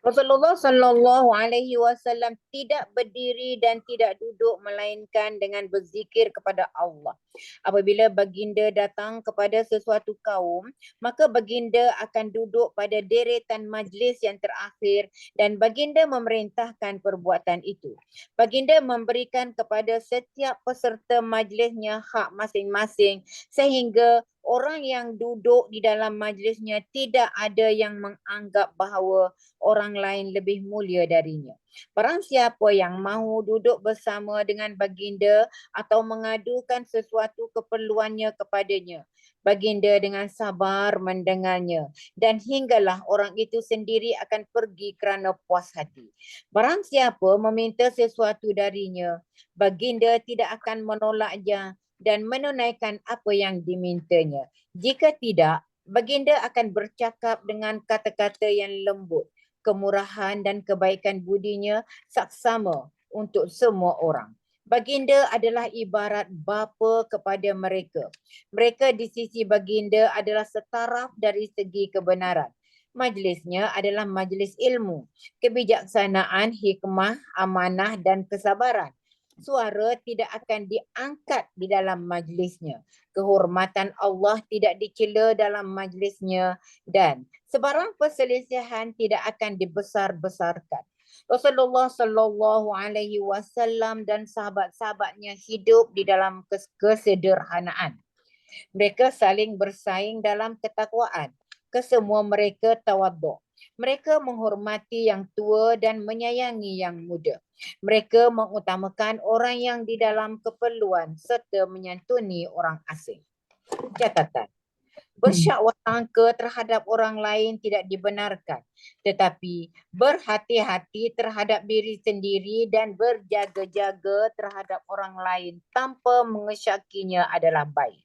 Speaker 3: Rasulullah Sallallahu Alaihi Wasallam tidak berdiri dan tidak duduk melainkan dengan berzikir kepada Allah. Apabila baginda datang kepada sesuatu kaum, maka baginda akan duduk pada deretan majlis yang terakhir dan baginda memerintahkan perbuatan itu. Baginda memberikan kepada setiap peserta majlisnya hak masing-masing sehingga orang yang duduk di dalam majlisnya tidak ada yang menganggap bahawa orang lain lebih mulia darinya. Barang siapa yang mahu duduk bersama dengan baginda atau mengadukan sesuatu keperluannya kepadanya, baginda dengan sabar mendengarnya dan hinggalah orang itu sendiri akan pergi kerana puas hati. Barang siapa meminta sesuatu darinya, baginda tidak akan menolaknya dan menunaikan apa yang dimintanya. Jika tidak, baginda akan bercakap dengan kata-kata yang lembut, kemurahan dan kebaikan budinya saksama untuk semua orang. Baginda adalah ibarat bapa kepada mereka. Mereka di sisi baginda adalah setaraf dari segi kebenaran. Majlisnya adalah majlis ilmu, kebijaksanaan, hikmah, amanah dan kesabaran. Suara tidak akan diangkat di dalam majlisnya. Kehormatan Allah tidak dicela dalam majlisnya dan sebarang perselisihan tidak akan dibesar-besarkan. Rasulullah Sallallahu Alaihi Wasallam dan sahabat-sahabatnya hidup di dalam kesederhanaan. Mereka saling bersaing dalam ketakwaan. Kesemua mereka tawaduk. Mereka menghormati yang tua dan menyayangi yang muda. Mereka mengutamakan orang yang di dalam keperluan serta menyantuni orang asing. Catatan. Bersyakwah sangka terhadap orang lain tidak dibenarkan. Tetapi berhati-hati terhadap diri sendiri dan berjaga-jaga terhadap orang lain tanpa mengesyakinya adalah baik.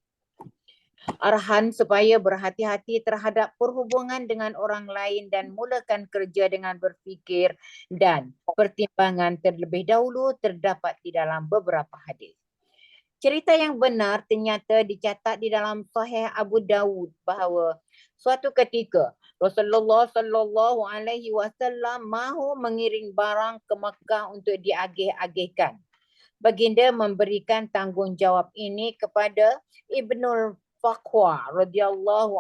Speaker 3: Arahan supaya berhati-hati terhadap perhubungan dengan orang lain dan mulakan kerja dengan berfikir dan pertimbangan terlebih dahulu terdapat di dalam beberapa hadis. Cerita yang benar ternyata dicatat di dalam Sahih Abu Dawud bahawa suatu ketika Rasulullah Sallallahu Alaihi Wasallam mahu mengiring barang ke Makkah untuk diagih-agihkan. Baginda memberikan tanggungjawab ini kepada Ibnul Faqwa radhiyallahu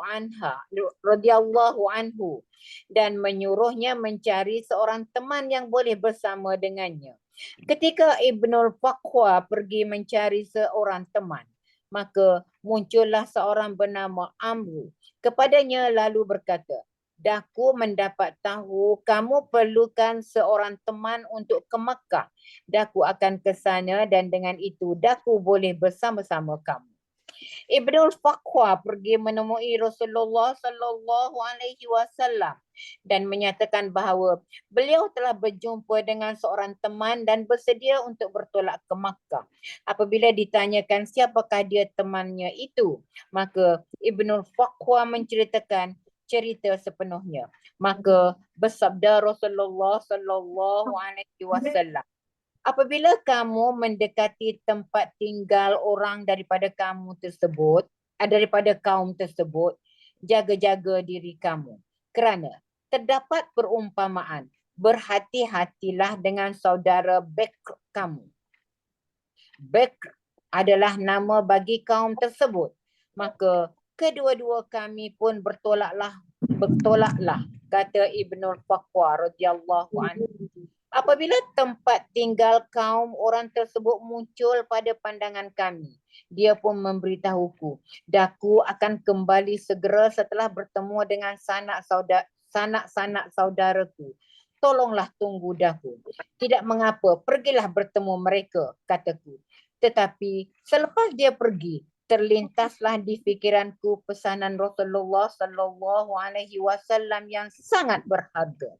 Speaker 3: anhu dan menyuruhnya mencari seorang teman yang boleh bersama dengannya. Ketika Ibnul Faqwa pergi mencari seorang teman, maka muncullah seorang bernama Amru kepadanya lalu berkata, "Daku mendapat tahu kamu perlukan seorang teman untuk ke Makkah. Daku akan ke sana dan dengan itu daku boleh bersama-sama kamu." Ibnul Faqwa pergi menemui Rasulullah Sallallahu Alaihi Wasallam dan menyatakan bahawa beliau telah berjumpa dengan seorang teman dan bersedia untuk bertolak ke Makkah. Apabila ditanyakan siapakah dia temannya itu, maka Ibnul Faqwa menceritakan cerita sepenuhnya. Maka bersabda Rasulullah Sallallahu Alaihi Wasallam, apabila kamu mendekati tempat tinggal orang daripada kaum tersebut, jaga-jaga diri kamu. Kerana terdapat perumpamaan, berhati-hatilah dengan saudara Bekr kamu. Bekr adalah nama bagi kaum tersebut. Maka kedua-dua kami pun bertolaklah, kata Ibnul Faqwa radhiyallahu anhu. Apabila tempat tinggal kaum orang tersebut muncul pada pandangan kami, dia pun memberitahuku, daku akan kembali segera setelah bertemu dengan sanak-sanak saudaraku. Tolonglah tunggu daku. Tidak mengapa, pergilah bertemu mereka, kataku. Tetapi selepas dia pergi, terlintaslah di fikiranku pesanan Rasulullah sallallahu alaihi wasallam yang sangat berharga.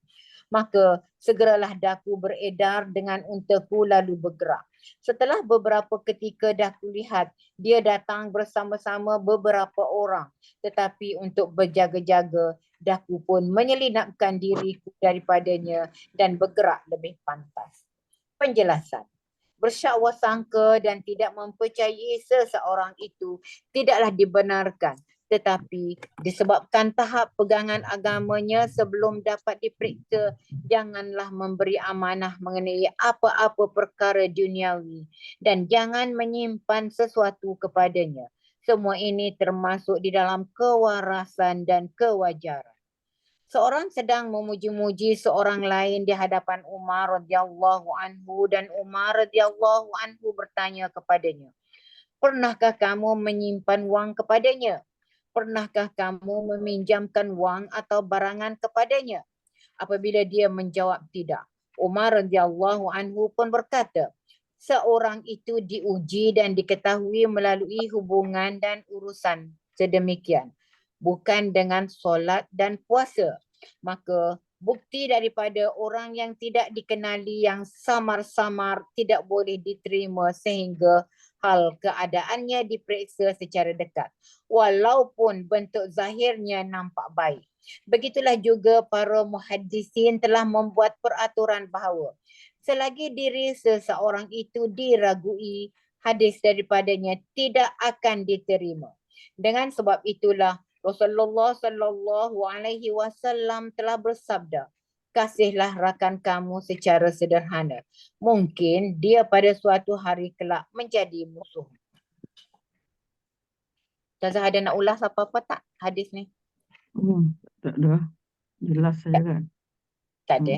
Speaker 3: Maka segeralah daku beredar dengan untaku lalu bergerak. Setelah beberapa ketika daku lihat dia datang bersama-sama beberapa orang. Tetapi untuk berjaga-jaga, daku pun menyelinapkan diriku daripadanya dan bergerak lebih pantas. Penjelasan. Bersyakwa sangka dan tidak mempercayai seseorang itu tidaklah dibenarkan, tetapi disebabkan tahap pegangan agamanya sebelum dapat diperiksa, janganlah memberi amanah mengenai apa-apa perkara duniawi dan jangan menyimpan sesuatu kepadanya. Semua ini termasuk di dalam kewarasan dan kewajaran. Seorang sedang memuji-muji seorang lain di hadapan Umar radhiyallahu anhu dan Umar radhiyallahu anhu bertanya kepadanya, "Pernahkah kamu menyimpan wang kepadanya? Pernahkah kamu meminjamkan wang atau barangan kepadanya?" Apabila dia menjawab tidak, Umar radhiyallahu anhu pun berkata, "Seorang itu diuji dan diketahui melalui hubungan dan urusan sedemikian, bukan dengan solat dan puasa. Maka bukti daripada orang yang tidak dikenali yang samar-samar tidak boleh diterima sehingga hal keadaannya diperiksa secara dekat, walaupun bentuk zahirnya nampak baik. Begitulah juga para muhaddisin telah membuat peraturan bahawa selagi diri seseorang itu diragui, hadis daripadanya tidak akan diterima. Dengan sebab itulah Rasulullah sallallahu alaihi wasallam telah bersabda, "Kasihlah rakan kamu secara sederhana. Mungkin dia pada suatu hari kelak menjadi musuh." Ustazah ada nak ulas apa-apa tak hadis ni?
Speaker 1: Tak ada. Jelas saja kan?
Speaker 3: Tak ada.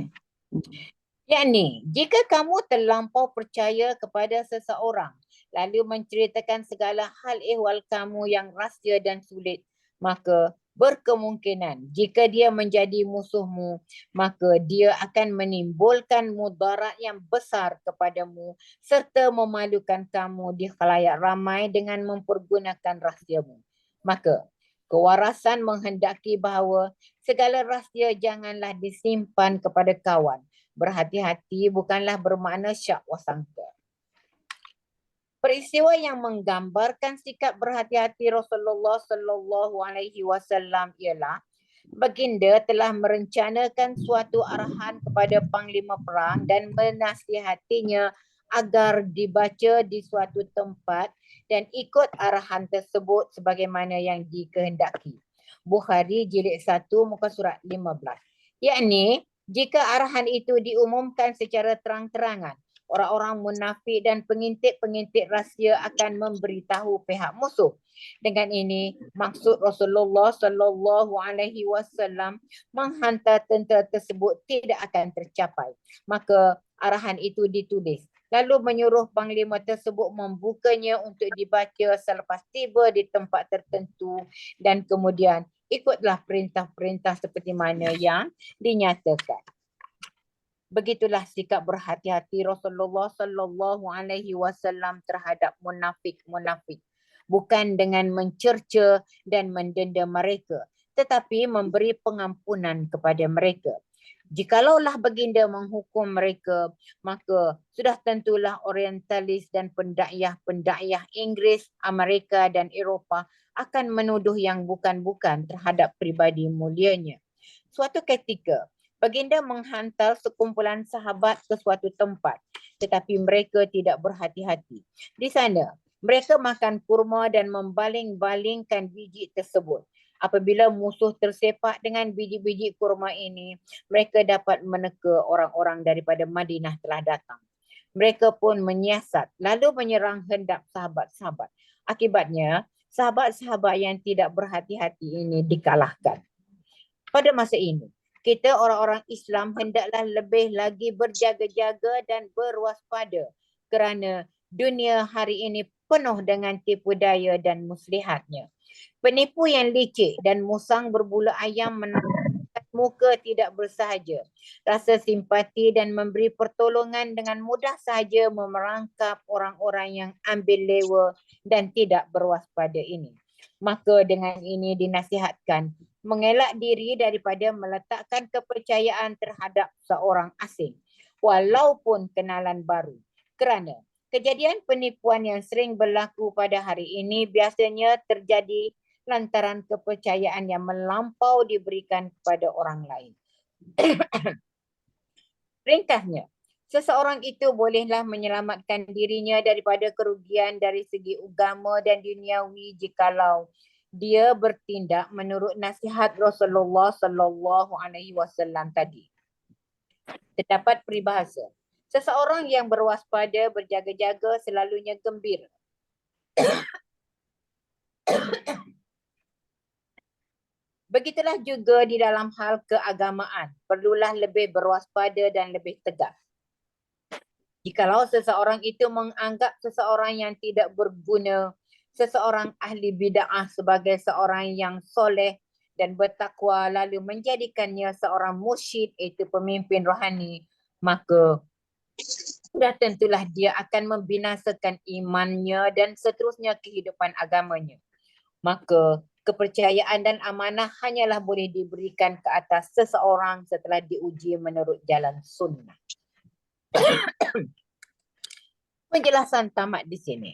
Speaker 3: Yakni, jika kamu terlampau percaya kepada seseorang, lalu menceritakan segala hal ehwal kamu yang rahsia dan sulit, maka berkemungkinan jika dia menjadi musuhmu, maka dia akan menimbulkan mudarat yang besar kepadamu serta memalukan kamu di khalayak ramai dengan mempergunakan rahsiamu. Maka, kewarasan menghendaki bahawa segala rahsia janganlah disimpan kepada kawan. Berhati-hati bukanlah bermakna syak wasangka. Peristiwa yang menggambarkan sikap berhati-hati Rasulullah sallallahu alaihi wasallam ialah baginda telah merencanakan suatu arahan kepada panglima perang dan menasihatinya agar dibaca di suatu tempat dan ikut arahan tersebut sebagaimana yang dikehendaki. Bukhari jilid 1 muka surat 15. Yakni jika arahan itu diumumkan secara terang-terangan, orang-orang munafik dan pengintip-pengintip rahsia akan memberitahu pihak musuh. Dengan ini, maksud Rasulullah sallallahu alaihi wasallam menghantar tentera tersebut tidak akan tercapai. Maka arahan itu ditulis, lalu menyuruh panglima tersebut membukanya untuk dibaca selepas tiba di tempat tertentu dan kemudian ikutlah perintah-perintah seperti mana yang dinyatakan. Begitulah sikap berhati-hati Rasulullah sallallahu alaihi wasallam terhadap munafik-munafik. Bukan dengan mencerca dan mendenda mereka, tetapi memberi pengampunan kepada mereka. Jikalaulah baginda menghukum mereka, maka sudah tentulah orientalis dan pendakwah Inggeris, Amerika dan Eropah akan menuduh yang bukan-bukan terhadap pribadi mulianya. Suatu ketika, baginda menghantar sekumpulan sahabat ke suatu tempat, tetapi mereka tidak berhati-hati. Di sana, mereka makan kurma dan membaling-balingkan biji tersebut. Apabila musuh tersepak dengan biji-biji kurma ini, mereka dapat meneka orang-orang daripada Madinah telah datang. Mereka pun menyiasat lalu menyerang hendak sahabat-sahabat. Akibatnya, sahabat-sahabat yang tidak berhati-hati ini dikalahkan. Pada masa ini, kita orang-orang Islam hendaklah lebih lagi berjaga-jaga dan berwaspada kerana dunia hari ini penuh dengan tipu daya dan muslihatnya. Penipu yang licik dan musang berbulu ayam menakutkan muka tidak bersahaja. Rasa simpati dan memberi pertolongan dengan mudah sahaja memerangkap orang-orang yang ambil lewa dan tidak berwaspada ini. Maka dengan ini dinasihatkan mengelak diri daripada meletakkan kepercayaan terhadap seorang asing walaupun kenalan baru. Kerana kejadian penipuan yang sering berlaku pada hari ini biasanya terjadi lantaran kepercayaan yang melampau diberikan kepada orang lain. Ringkasnya, seseorang itu bolehlah menyelamatkan dirinya daripada kerugian dari segi agama dan duniawi jikalau dia bertindak menurut nasihat Rasulullah sallallahu alaihi wasallam tadi. Terdapat peribahasa, seseorang yang berwaspada berjaga-jaga selalunya gembira. Begitulah juga di dalam hal keagamaan, perlulah lebih berwaspada dan lebih tegas. Jikalau seseorang itu menganggap seseorang yang tidak berguna, seseorang ahli bid'ah sebagai seorang yang soleh dan bertakwa lalu menjadikannya seorang mursyid, iaitu pemimpin rohani, maka sudah tentulah dia akan membinasakan imannya dan seterusnya kehidupan agamanya. Maka kepercayaan dan amanah hanyalah boleh diberikan ke atas seseorang setelah diuji menurut jalan sunnah. Penjelasan tamat di sini.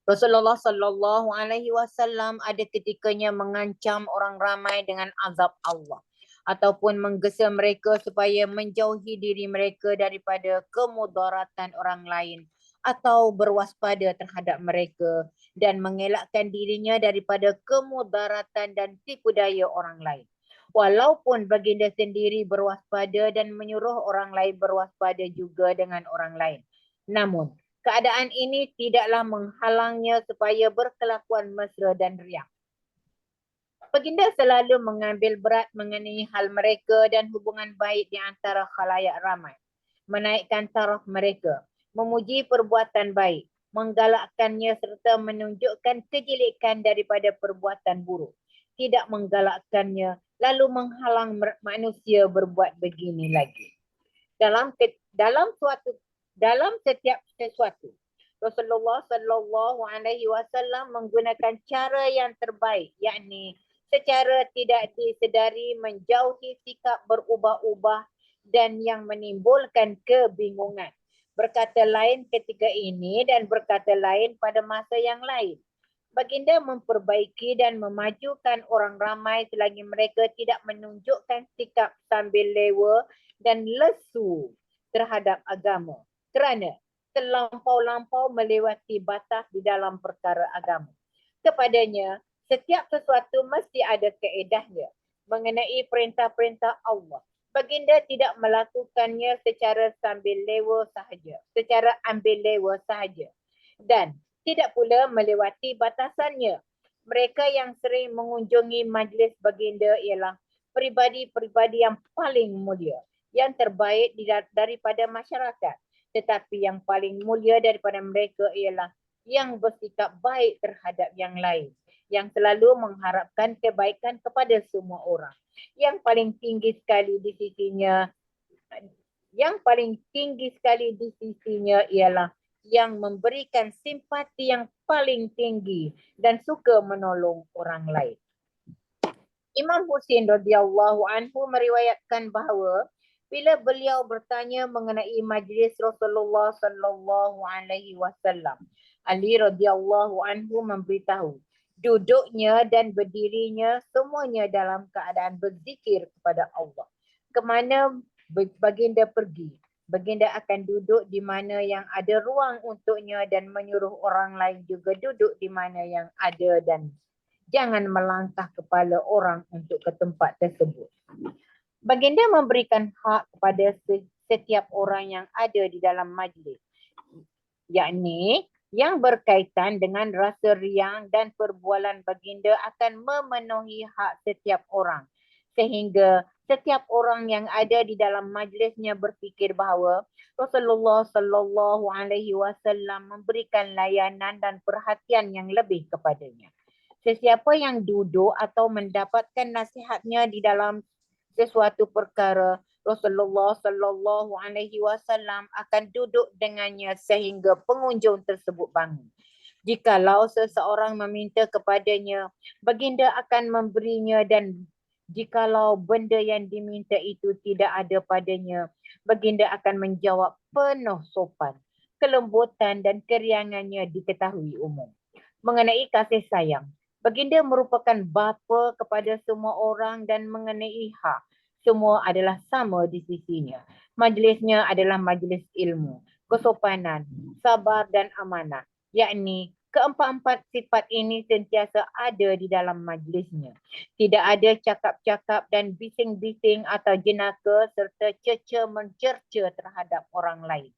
Speaker 3: Rasulullah sallallahu alaihi wasallam ada ketikanya mengancam orang ramai dengan azab Allah ataupun menggesa mereka supaya menjauhi diri mereka daripada kemudaratan orang lain atau berwaspada terhadap mereka dan mengelakkan dirinya daripada kemudaratan dan tipu daya orang lain. Walaupun baginda sendiri berwaspada dan menyuruh orang lain berwaspada juga dengan orang lain. Namun, keadaan ini tidaklah menghalangnya supaya berkelakuan mesra dan riak. Baginda selalu mengambil berat mengenai hal mereka dan hubungan baik di antara khalayak ramai. Menaikkan taraf mereka, memuji perbuatan baik, menggalakkannya serta menunjukkan kejelekan daripada perbuatan buruk. Tidak menggalakkannya, lalu menghalang manusia berbuat begini lagi. Dalam setiap sesuatu, Rasulullah sallallahu alaihi wasallam menggunakan cara yang terbaik, yakni secara tidak disedari menjauhi sikap berubah-ubah dan yang menimbulkan kebingungan. Berkata lain ketika ini dan berkata lain pada masa yang lain. Baginda memperbaiki dan memajukan orang ramai selagi mereka tidak menunjukkan sikap sambil lewa dan lesu terhadap agama. Kerana terlampau-lampau melewati batas di dalam perkara agama. Kepadanya, setiap sesuatu mesti ada kaedahnya mengenai perintah-perintah Allah. Baginda tidak melakukannya secara sambil lewa sahaja, secara ambil lewa sahaja. Dan tidak pula melewati batasannya. Mereka yang sering mengunjungi majlis baginda ialah peribadi-peribadi yang paling mulia, yang terbaik daripada masyarakat. Tetapi yang paling mulia daripada mereka ialah yang bersikap baik terhadap yang lain, yang selalu mengharapkan kebaikan kepada semua orang. Yang paling tinggi sekali di sisinya ialah yang memberikan simpati yang paling tinggi dan suka menolong orang lain. Imam Husain radhiyallahu anhu meriwayatkan bahawa bila beliau bertanya mengenai majlis Rasulullah sallallahu alaihi wasallam, Ali radhiyallahu anhu memberitahu, duduknya dan berdirinya semuanya dalam keadaan berzikir kepada Allah. Kemana baginda pergi, baginda akan duduk di mana yang ada ruang untuknya dan menyuruh orang lain juga duduk di mana yang ada dan jangan melangkah kepala orang untuk ke tempat tersebut. Baginda memberikan hak kepada setiap orang yang ada di dalam majlis, yakni yang berkaitan dengan rasa riang dan perbualan baginda akan memenuhi hak setiap orang. Sehingga setiap orang yang ada di dalam majlisnya berfikir bahawa Rasulullah sallallahu alaihi wasallam memberikan layanan dan perhatian yang lebih kepadanya. Sesiapa yang duduk atau mendapatkan nasihatnya di dalam sesuatu perkara, Rasulullah sallallahu alaihi wasallam akan duduk dengannya sehingga pengunjung tersebut bangun. Jikalau seseorang meminta kepadanya, baginda akan memberinya, dan jikalau benda yang diminta itu tidak ada padanya, baginda akan menjawab penuh sopan. Kelembutan dan keriangannya diketahui umum. Mengenai kasih sayang, baginda merupakan bapa kepada semua orang, dan mengenai hak, semua adalah sama di sisinya. Majlisnya adalah majlis ilmu, kesopanan, sabar dan amanah, yakni keempat-empat sifat ini sentiasa ada di dalam majlisnya. Tidak ada cakap-cakap dan bising-bising atau jenaka serta cerca-mencerca terhadap orang lain.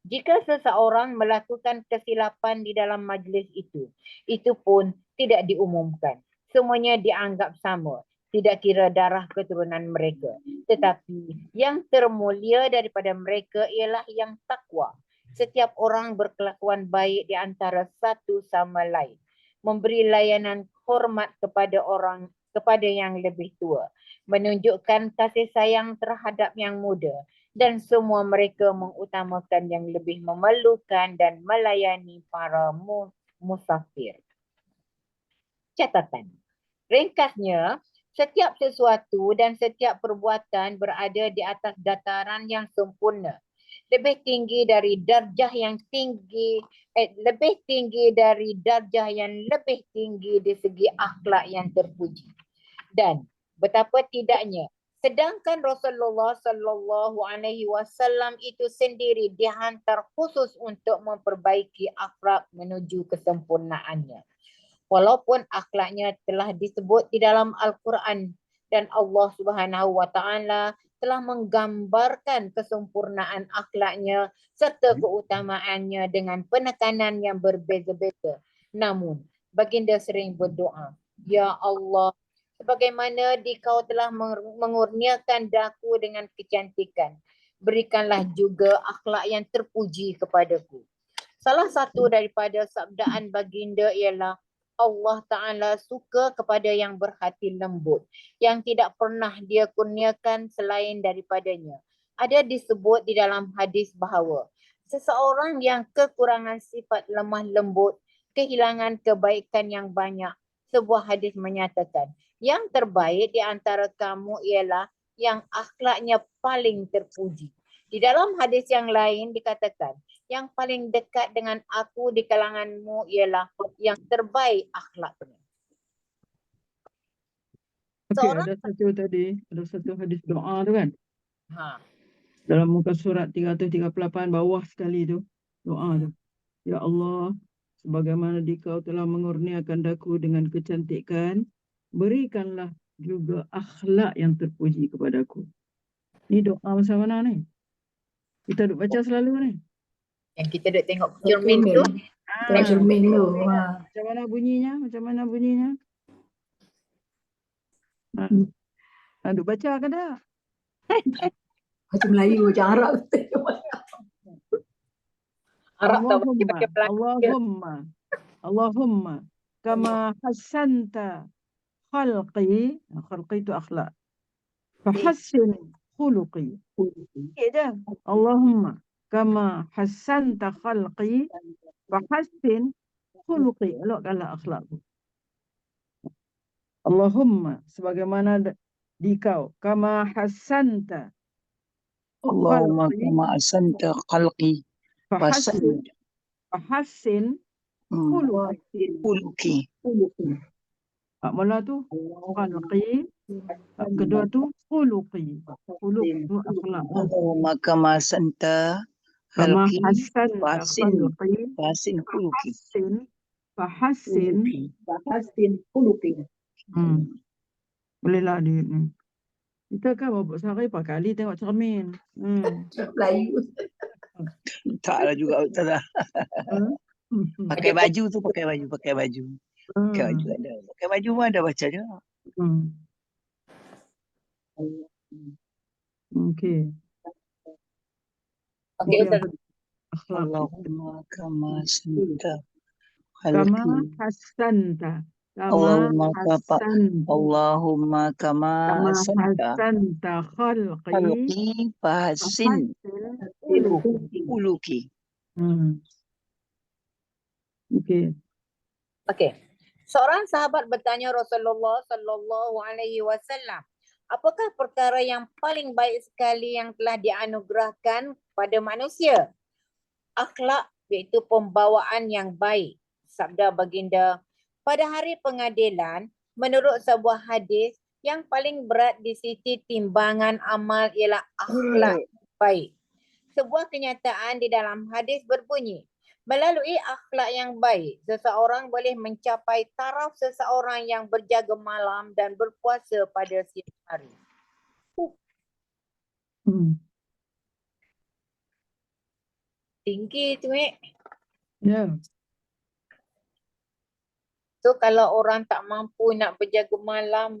Speaker 3: Jika seseorang melakukan kesilapan di dalam majlis itu pun tidak diumumkan. Semuanya dianggap sama, tidak kira darah keturunan mereka. Tetapi yang termulia daripada mereka ialah yang takwa. Setiap orang berkelakuan baik di antara satu sama lain, memberi layanan hormat kepada yang lebih tua, menunjukkan kasih sayang terhadap yang muda, dan semua mereka mengutamakan yang lebih memerlukan dan melayani para musafir. Catatan. Ringkasnya, setiap sesuatu dan setiap perbuatan berada di atas dataran yang sempurna. Lebih tinggi dari darjah yang tinggi, lebih tinggi dari darjah yang lebih tinggi di segi akhlak yang terpuji. Dan betapa tidaknya, sedangkan Rasulullah sallallahu alaihi wasallam itu sendiri dihantar khusus untuk memperbaiki akhlak menuju kesempurnaannya. Walaupun akhlaknya telah disebut di dalam Al-Quran, dan Allah Subhanahu wa taala telah menggambarkan kesempurnaan akhlaknya serta keutamaannya dengan penekanan yang berbeza-beza. Namun, baginda sering berdoa, "Ya Allah, sebagaimana Dikau telah mengurniakan daku dengan kecantikan, berikanlah juga akhlak yang terpuji kepadaku." Salah satu daripada sabdaan baginda ialah, Allah Ta'ala suka kepada yang berhati lembut, yang tidak pernah dia kurniakan selain daripadanya. Ada disebut di dalam hadis bahawa seseorang yang kekurangan sifat lemah lembut, kehilangan kebaikan yang banyak. Sebuah hadis menyatakan, yang terbaik di antara kamu ialah yang akhlaknya paling terpuji. Di dalam hadis yang lain dikatakan, yang paling dekat dengan aku di kalanganmu ialah yang terbaik akhlaknya.
Speaker 1: Okey, ada satu hadis doa tu kan.
Speaker 3: Ha.
Speaker 1: Dalam muka surat 338 bawah sekali tu, doa tu. Ya Allah, sebagaimana Dikau telah mengurniakan daku dengan kecantikan, berikanlah juga akhlak yang terpuji kepadaku. Ni doa macam mana ni? Kita duk baca selalu ni.
Speaker 3: Yang kita duk tengok cermin tu.
Speaker 4: Tengok cermin tu.
Speaker 1: Macam mana bunyinya? Macam mana bunyinya? Duk baca ke tak?
Speaker 4: Macam Melayu, macam Arab.
Speaker 3: Arab tak boleh pakai
Speaker 1: Allahumma kama hasanta khalqi itu akhlak. Fahassin khuluqi. Ya, Allahumma kama hasanta khalqi fahassin khuluqi. Elokkanlah akhlakku. Allahumma sebagaimana Dikau kama hasanta
Speaker 5: Allahumma kama ahsanta khalqi
Speaker 1: fahassin khuluqi. Mula tu khalqi, kedua tu khuluqi. Khuluq tu akhlak.
Speaker 5: Allahumma kama ahsanta
Speaker 1: Kama
Speaker 5: khalqi
Speaker 1: hasanta khalqi
Speaker 5: fahsin khuluqi.
Speaker 1: fahassin khuluqi. Bolehlah di kita kan babak sehari pakai kali tengok cermin.
Speaker 4: Melayu.
Speaker 5: Taklah juga Ustazah. Pakai baju tu, pakai baju. Pakai baju ada. Pakai baju pun ada baca je.
Speaker 1: Okey.
Speaker 3: Okey, Ustaz.
Speaker 5: Allahumma kama ahsanta
Speaker 1: Kama
Speaker 5: khalqi.
Speaker 1: hasanta.
Speaker 5: Allahumma kama
Speaker 1: Hasan
Speaker 5: Allahumma kama
Speaker 1: kama
Speaker 5: ahsanta
Speaker 1: hasanta khalqi
Speaker 5: khalqi fahsin
Speaker 1: fahassin uluki.
Speaker 5: uluki.
Speaker 1: Okey.
Speaker 3: Okey. Seorang sahabat bertanya Rasulullah sallallahu alaihi wasallam, apakah perkara yang paling baik sekali yang telah dianugerahkan pada manusia? Akhlak, iaitu pembawaan yang baik. Sabda baginda, pada hari pengadilan, menurut sebuah hadis, yang paling berat di sisi timbangan amal ialah akhlak baik. Sebuah kenyataan di dalam hadis berbunyi, melalui akhlak yang baik, seseorang boleh mencapai taraf seseorang yang berjaga malam dan berpuasa pada siang hari. Tinggi tu
Speaker 1: Ya.
Speaker 3: So kalau orang tak mampu nak berjaga malam,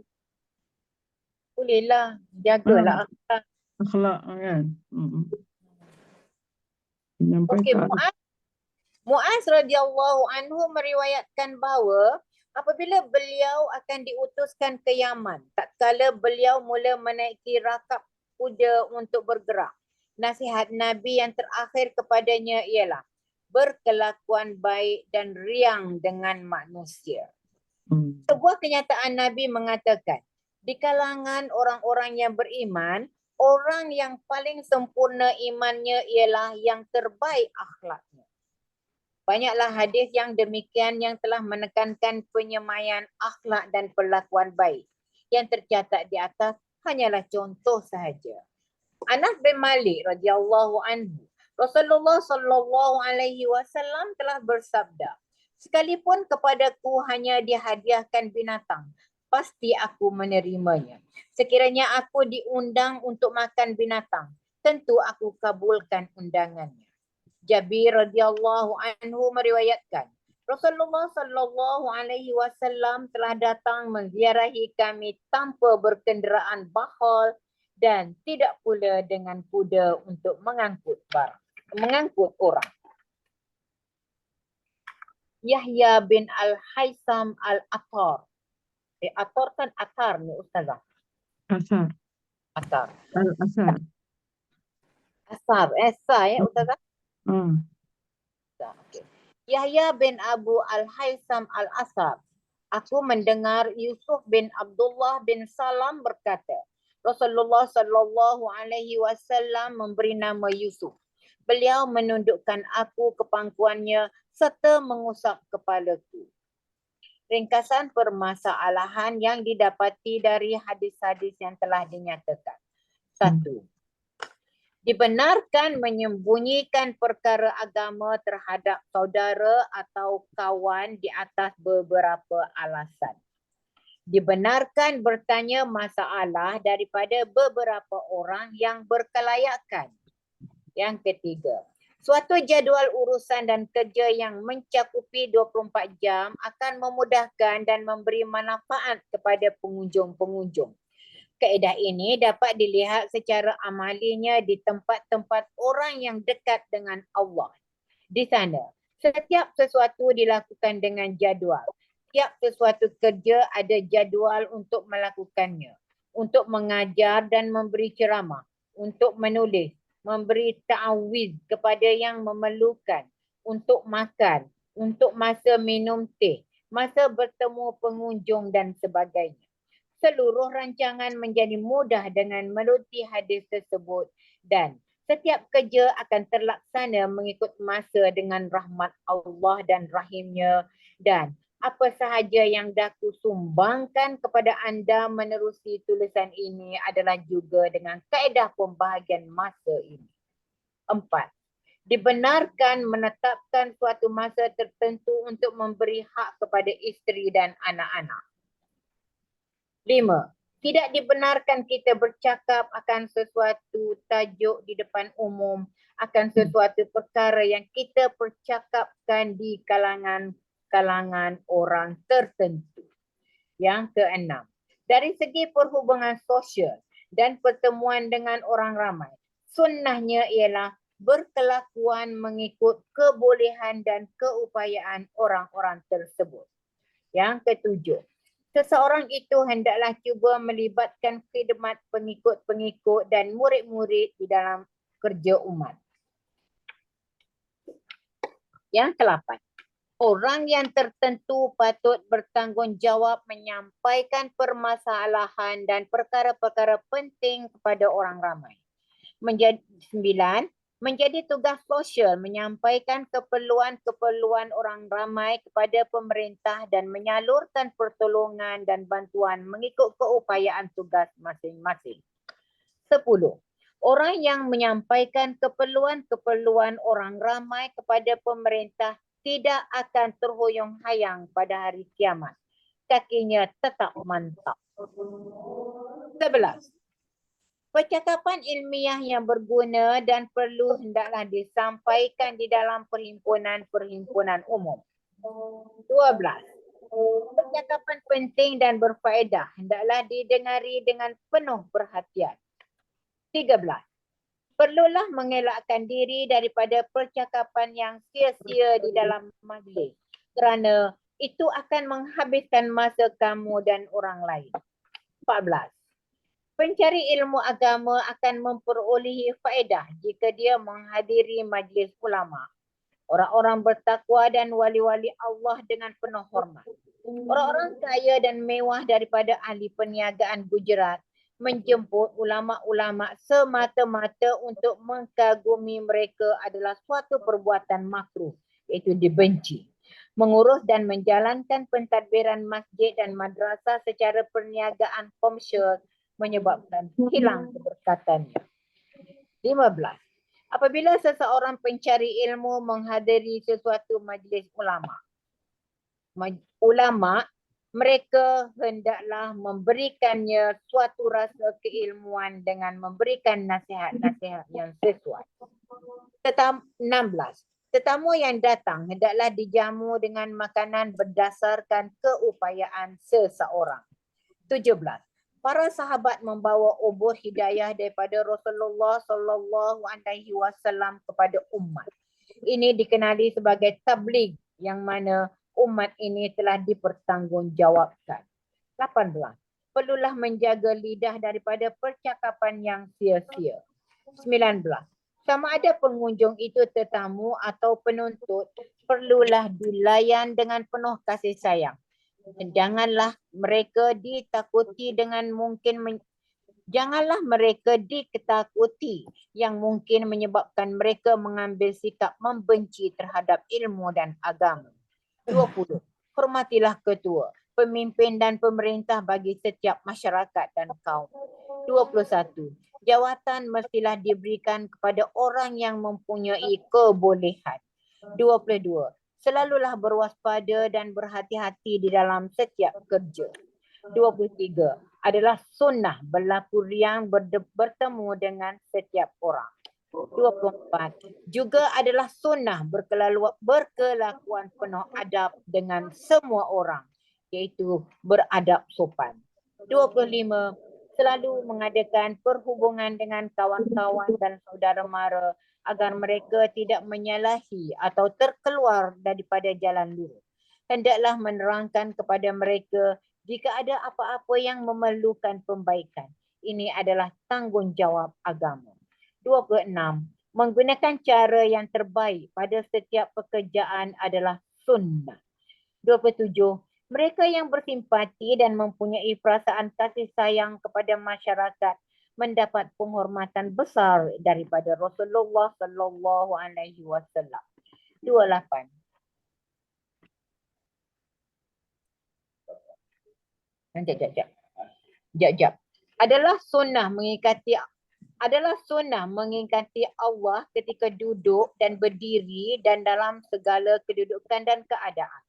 Speaker 3: bolehlah jagalah akhlak.
Speaker 1: Akhlak kan. Sampai
Speaker 3: Okey,
Speaker 1: tak
Speaker 3: Muaz radhiyallahu anhu meriwayatkan bahawa apabila beliau akan diutuskan ke Yaman, tatkala beliau mula menaiki rakap kuda untuk bergerak, nasihat Nabi yang terakhir kepadanya ialah berkelakuan baik dan riang dengan manusia. Sebuah kenyataan Nabi mengatakan, di kalangan orang-orang yang beriman, orang yang paling sempurna imannya ialah yang terbaik akhlaknya. Banyaklah hadis yang demikian yang telah menekankan penyemaian akhlak dan perlakuan baik. Yang tercatat di atas hanyalah contoh sahaja. Anas bin Malik radhiyallahu anhu, Rasulullah sallallahu alaihi wasallam telah bersabda, sekalipun kepadaku hanya dihadiahkan binatang, pasti aku menerimanya. Sekiranya aku diundang untuk makan binatang, tentu aku kabulkan undangannya. Jabir radhiyallahu anhu meriwayatkan, Rasulullah sallallahu alaihi wasallam telah datang menziarahi kami tanpa berkenderaan bahal dan tidak pula dengan kuda untuk mengangkut orang. Yahya bin Al-Haisam Al-Attar. Attar kan atar ni ustazah.
Speaker 1: asar.
Speaker 3: Atar.
Speaker 1: Al-asar.
Speaker 3: Asar. Sa ya ustazah. Okay. Yahya bin Abu Al-Haisam Al-Asar. Aku mendengar Yusuf bin Abdullah bin Salam berkata, Rasulullah sallallahu alaihi wasallam memberi nama Yusuf. Beliau menundukkan aku ke pangkuannya serta mengusap kepalaku. Ringkasan permasalahan yang didapati dari hadis-hadis yang telah dinyatakan. 1. Dibenarkan menyembunyikan perkara agama terhadap saudara atau kawan di atas beberapa alasan. Dibenarkan bertanya masalah daripada beberapa orang yang berkelayakan. Yang ketiga, suatu jadual urusan dan kerja yang mencakupi 24 jam akan memudahkan dan memberi manfaat kepada pengunjung-pengunjung. Kaedah ini dapat dilihat secara amalinya di tempat-tempat orang yang dekat dengan Allah. Di sana, setiap sesuatu dilakukan dengan jadual. Setiap sesuatu kerja ada jadual untuk melakukannya. Untuk mengajar dan memberi ceramah. Untuk menulis, memberi ta'awiz kepada yang memerlukan. Untuk makan, untuk masa minum teh, masa bertemu pengunjung dan sebagainya. Seluruh rancangan menjadi mudah dengan menuruti hadis tersebut dan setiap kerja akan terlaksana mengikut masa dengan rahmat Allah dan rahimnya dan apa sahaja yang daku sumbangkan kepada anda menerusi tulisan ini adalah juga dengan kaedah pembahagian masa ini. 4. Dibenarkan menetapkan suatu masa tertentu untuk memberi hak kepada isteri dan anak-anak. 5. Tidak dibenarkan kita bercakap akan sesuatu tajuk di depan umum, akan sesuatu perkara yang kita percakapkan di kalangan orang tertentu. Yang keenam, dari segi perhubungan sosial dan pertemuan dengan orang ramai, sunnahnya ialah berkelakuan mengikut kebolehan dan keupayaan orang-orang tersebut. Yang ketujuh, seseorang itu hendaklah cuba melibatkan khidmat pengikut-pengikut dan murid-murid di dalam kerja umat. Yang ke-8, orang yang tertentu patut bertanggungjawab menyampaikan permasalahan dan perkara-perkara penting kepada orang ramai. 9, menjadi tugas sosial menyampaikan keperluan-keperluan orang ramai kepada pemerintah dan menyalurkan pertolongan dan bantuan mengikut keupayaan tugas masing-masing. 10, orang yang menyampaikan keperluan-keperluan orang ramai kepada pemerintah tidak akan terhuyung-hayang pada hari kiamat. Kakinya tetap mantap. 11, percakapan ilmiah yang berguna dan perlu hendaklah disampaikan di dalam perhimpunan-perhimpunan umum. 12, percakapan penting dan berfaedah hendaklah didengari dengan penuh perhatian. 13, perlulah mengelakkan diri daripada percakapan yang sia-sia di dalam majlis kerana itu akan menghabiskan masa kamu dan orang lain. 14, pencari ilmu agama akan memperolehi faedah jika dia menghadiri majlis ulama, orang-orang bertakwa dan wali-wali Allah dengan penuh hormat. Orang-orang kaya dan mewah daripada ahli perniagaan Gujarat menjemput ulama-ulama semata-mata untuk mengkagumi mereka adalah suatu perbuatan makruh, iaitu dibenci. Mengurus dan menjalankan pentadbiran masjid dan madrasah secara perniagaan komersial menyebabkan hilang keberkatannya. 15, apabila seseorang pencari ilmu menghadiri sesuatu majlis ulama, mereka hendaklah memberikannya suatu rasa keilmuan dengan memberikan nasihat-nasihat yang sesuai. 16, tetamu yang datang hendaklah dijamu dengan makanan berdasarkan keupayaan seseorang. 17, para sahabat membawa obor hidayah daripada Rasulullah SAW kepada umat. Ini dikenali sebagai tabligh yang mana umat ini telah dipertanggungjawabkan. 18, perlulah menjaga lidah daripada percakapan yang sia-sia. 19, sama ada pengunjung itu tetamu atau penuntut, perlulah dilayan dengan penuh kasih sayang. Janganlah mereka ditakuti janganlah mereka diketakuti yang mungkin menyebabkan mereka mengambil sikap membenci terhadap ilmu dan agama. 20, hormatilah ketua, pemimpin dan pemerintah bagi setiap masyarakat dan kaum. 21, jawatan mestilah diberikan kepada orang yang mempunyai kebolehan. 22, selalulah berwaspada dan berhati-hati di dalam setiap kerja. 23, adalah sunnah berlaku riang bertemu dengan setiap orang. 24, juga adalah sunnah berkelakuan penuh adab dengan semua orang, iaitu beradab sopan. 25, selalu mengadakan perhubungan dengan kawan-kawan dan saudara mara agar mereka tidak menyalahi atau terkeluar daripada jalan lurus. Hendaklah menerangkan kepada mereka jika ada apa-apa yang memerlukan pembaikan. Ini adalah tanggungjawab agama. 26, menggunakan cara yang terbaik pada setiap pekerjaan adalah sunnah. 27, mereka yang bersimpati dan mempunyai perasaan kasih sayang kepada masyarakat mendapat penghormatan besar daripada Rasulullah SAW. 28. Jap. Adalah sunnah mengingati Allah ketika duduk dan berdiri dan dalam segala kedudukan dan keadaan.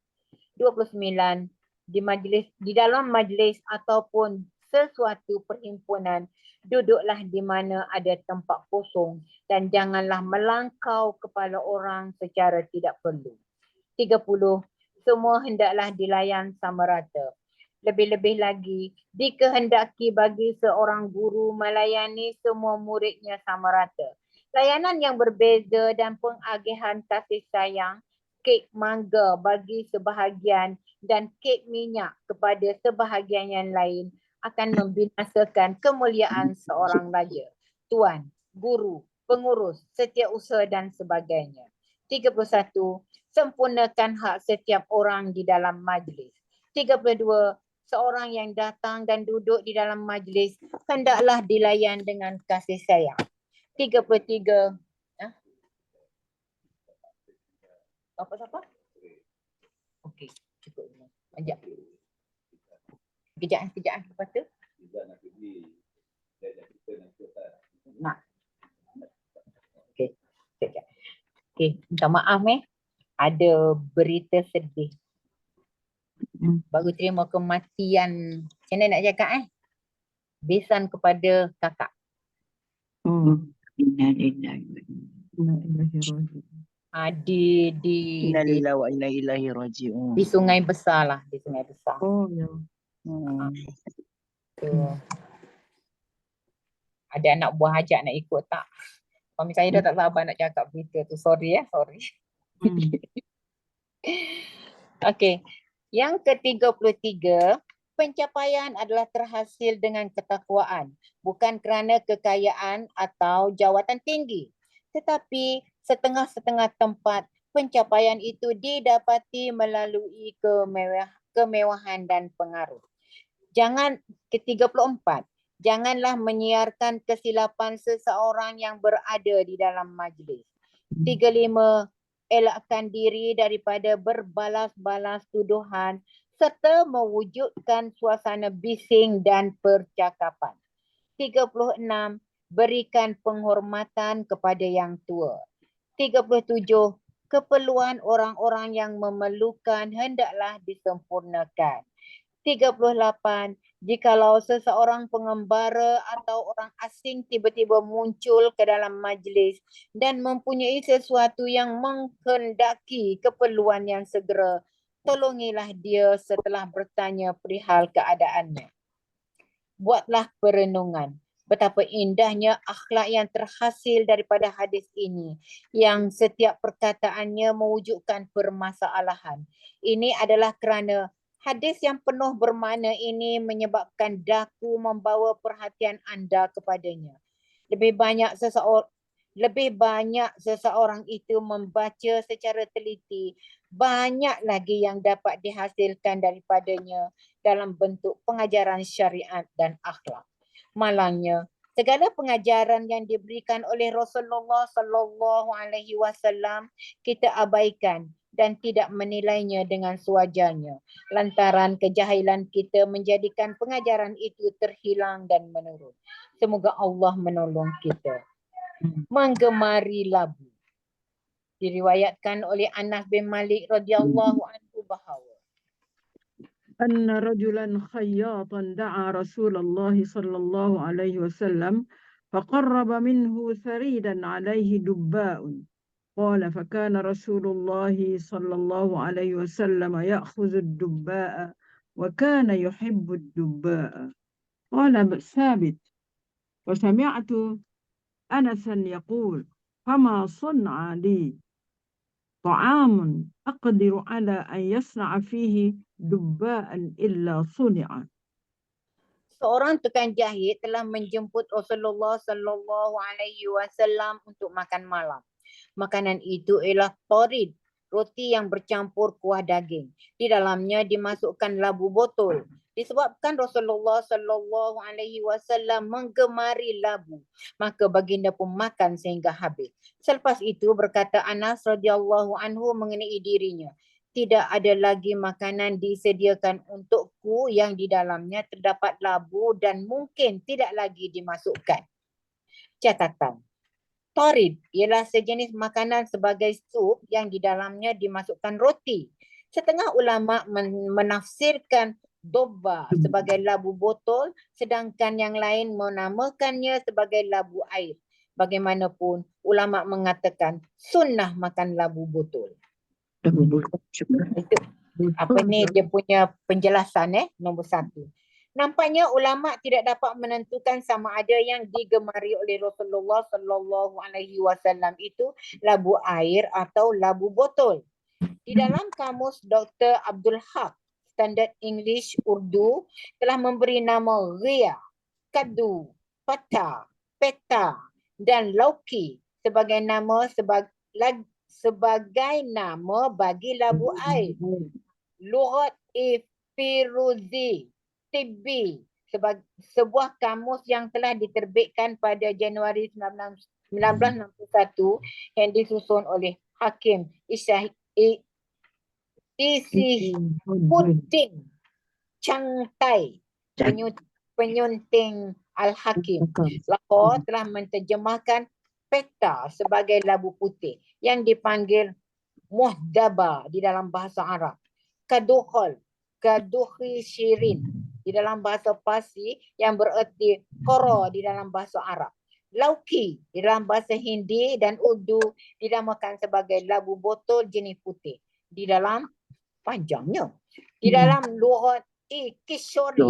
Speaker 3: 29, di dalam majlis ataupun sesuatu perhimpunan, duduklah di mana ada tempat kosong dan janganlah melangkau kepala orang secara tidak perlu. 30, semua hendaklah dilayan sama rata. Lebih-lebih lagi, dikehendaki bagi seorang guru melayani semua muridnya sama rata. Layanan yang berbeza dan pengagihan kasih sayang kek mangga bagi sebahagian dan kek minyak kepada sebahagian yang lain akan membinasakan kemuliaan seorang raja, tuan, guru, pengurus, setiausaha dan sebagainya. 31. Sempurnakan hak setiap orang di dalam majlis. 32. Seorang yang datang dan duduk di dalam majlis hendaklah dilayan dengan kasih sayang. 33. Apa-apa? Okey, cukup. Sekejap. Kejap. Lepas tu? Nak. Okey, sekejap. Okey, minta maaf ada berita sedih. Baru terima kematian, macam mana nak cakap besan kepada kakak.
Speaker 1: Oh,
Speaker 5: Innalillahi
Speaker 1: inna ilaihi raji'un.
Speaker 3: Di
Speaker 5: wa inna ilaihi raji'un.
Speaker 3: di Sungai Besar lah, di Sungai Besar.
Speaker 1: Oh, ya.
Speaker 3: Tu. Ada anak buah hajat nak ikut tak? Suami saya dah tak sabar nak cakap berita tu. Sorry. Okey. Yang ke-33, pencapaian adalah terhasil dengan ketakwaan, bukan kerana kekayaan atau jawatan tinggi. Tetapi setengah-setengah tempat pencapaian itu didapati melalui kemewahan dan pengaruh. Ke-34, janganlah menyiarkan kesilapan seseorang yang berada di dalam majlis. 35, elakkan diri daripada berbalas-balas tuduhan serta mewujudkan suasana bising dan percakapan. 36, berikan penghormatan kepada yang tua. 37, keperluan orang-orang yang memerlukan hendaklah disempurnakan. 38, jikalau seseorang pengembara atau orang asing tiba-tiba muncul ke dalam majlis dan mempunyai sesuatu yang menghendaki keperluan yang segera, tolongilah dia setelah bertanya perihal keadaannya. Buatlah perenungan betapa indahnya akhlak yang terhasil daripada hadis ini, yang setiap perkataannya mewujudkan permasalahan. Ini adalah kerana hadis yang penuh bermakna ini menyebabkan daku membawa perhatian anda kepadanya. Lebih banyak seseorang itu membaca secara teliti, banyak lagi yang dapat dihasilkan daripadanya dalam bentuk pengajaran syariat dan akhlak. Malangnya, segala pengajaran yang diberikan oleh Rasulullah sallallahu alaihi wasallam kita abaikan dan tidak menilainya dengan sewajarnya, lantaran kejahilan kita menjadikan pengajaran itu terhilang dan menurun. Semoga Allah menolong kita. Menggemari labu. Diriwayatkan oleh Anas bin Malik radhiyallahu anhu bahawa
Speaker 1: أن رجلا خياطا دعا رسول الله صلى الله عليه وسلم فقرب منه ثريدا عليه دباء. قال فكان رسول الله صلى الله عليه وسلم يأخذ الدباء وكان يحب الدباء. قال ثابت وسمعت أنسا يقول فما صنع لي طعام أقدر على أن يصنع فيه دباء إلا صنع.
Speaker 3: seorang tukang jahit telah menjemput Rasulullah sallallahu alaihi wasallam untuk makan malam. Makanan itu ialah torid, roti yang bercampur kuah daging. Di dalamnya dimasukkan labu botol. Disebabkan Rasulullah sallallahu alaihi wasallam menggemari labu, maka baginda pun makan sehingga habis. Selepas itu berkata Anas radhiyallahu anhu mengenai dirinya, tidak ada lagi makanan disediakan untukku yang di dalamnya terdapat labu dan mungkin tidak lagi dimasukkan. Catatan. Torid ialah sejenis makanan sebagai sup yang di dalamnya dimasukkan roti. Setengah ulama menafsirkan dobba sebagai labu botol, sedangkan yang lain menamakannya sebagai labu air. Bagaimanapun, ulama mengatakan sunnah makan labu botol. Itu apa ni dia punya penjelasan nombor 1. Nampaknya ulama tidak dapat menentukan sama ada yang digemari oleh Rasulullah sallallahu alaihi wasallam itu labu air atau labu botol. Di dalam kamus Dr. Abdul Haq, Standard English Urdu telah memberi nama Ria, Kadu, Pata, Peta dan Lauki sebagai nama sebagai nama bagi labu air. Lughat Firuzi Tibbi, sebuah kamus yang telah diterbitkan pada Januari 1961 yang disusun oleh Hakim Isihuddin Changtai, penyunting Al-Hakim. Lahore telah menterjemahkan peta sebagai labu putih yang dipanggil muhdaba di dalam bahasa Arab. Kaduhi Shirin di dalam bahasa Parsi yang bererti koro di dalam bahasa Arab. Lauki di dalam bahasa Hindi dan Urdu dinamakan sebagai labu botol jenis putih. Di dalam panjangnya. Di dalam lughat Kishori,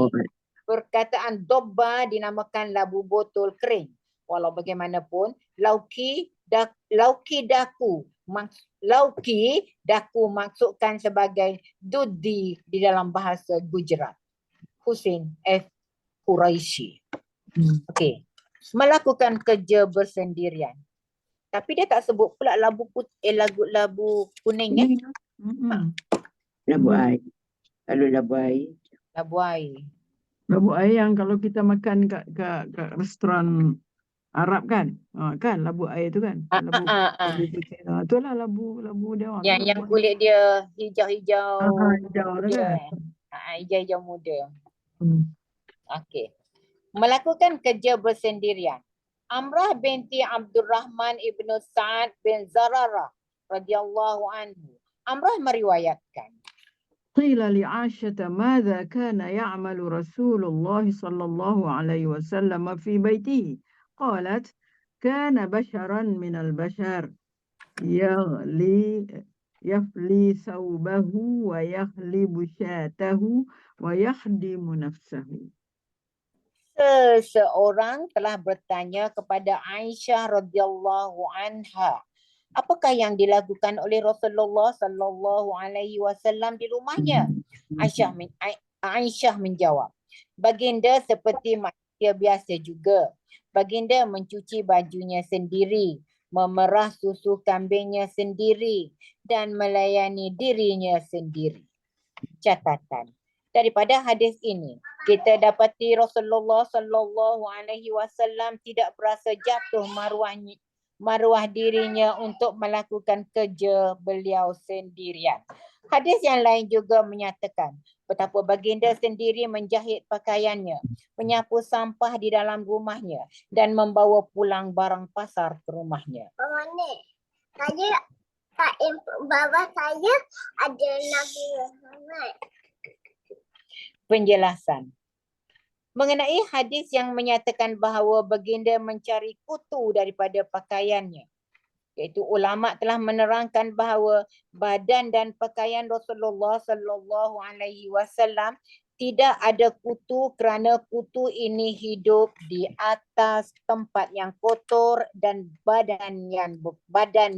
Speaker 3: perkataan dobba dinamakan labu botol kering. Walau bagaimanapun, lauki daku maksudkan sebagai dudi di dalam bahasa Gujarat. Hussein F. Quraishi. Okey. Melakukan kerja bersendirian. Tapi dia tak sebut pula labu putih, labu kuning ya.
Speaker 1: Labu air. Kalau labu air.
Speaker 3: Labu air.
Speaker 1: Labu air yang kalau kita makan kat restoran Arab kan? Kan labu air tu kan? Labu putih. Itulah labu dia orang.
Speaker 3: Yang kulit dia hijau-hijau.
Speaker 1: Hijau tu kan?
Speaker 3: Hijau-hijau muda. Okey. Melakukan kerja bersendirian. Amrah binti Abdurrahman ibnu Sa'ad bin Zararah radhiyallahu anhu. Amrah meriwayatkan.
Speaker 1: قيل لعائشة ماذا كان يعمل رسول الله صلى الله عليه وسلم في بيته؟ قالت كان بشرا من البشر يفلي ثوبه ويخلب شاته ويخدم نفسه.
Speaker 3: Seseorang telah bertanya kepada Aisyah radhiyallahu anha, apakah yang dilakukan oleh Rasulullah sallallahu alaihi wasallam di rumahnya? Aisyah menjawab, baginda seperti manusia biasa juga. Baginda mencuci bajunya sendiri, memerah susu kambingnya sendiri dan melayani dirinya sendiri. Catatan. Daripada hadis ini, kita dapati Rasulullah sallallahu alaihi wasallam tidak berasa jatuh maruah dirinya untuk melakukan kerja beliau sendirian. Hadis yang lain juga menyatakan betapa baginda sendiri menjahit pakaiannya, menyapu sampah di dalam rumahnya dan membawa pulang barang pasar ke rumahnya.
Speaker 6: Bawah saya ada Nabi Muhammad.
Speaker 3: Penjelasan. Mengenai hadis yang menyatakan bahawa baginda mencari kutu daripada pakaiannya, iaitu ulama telah menerangkan bahawa badan dan pakaian Rasulullah sallallahu alaihi wasallam tidak ada kutu kerana kutu ini hidup di atas tempat yang kotor dan badan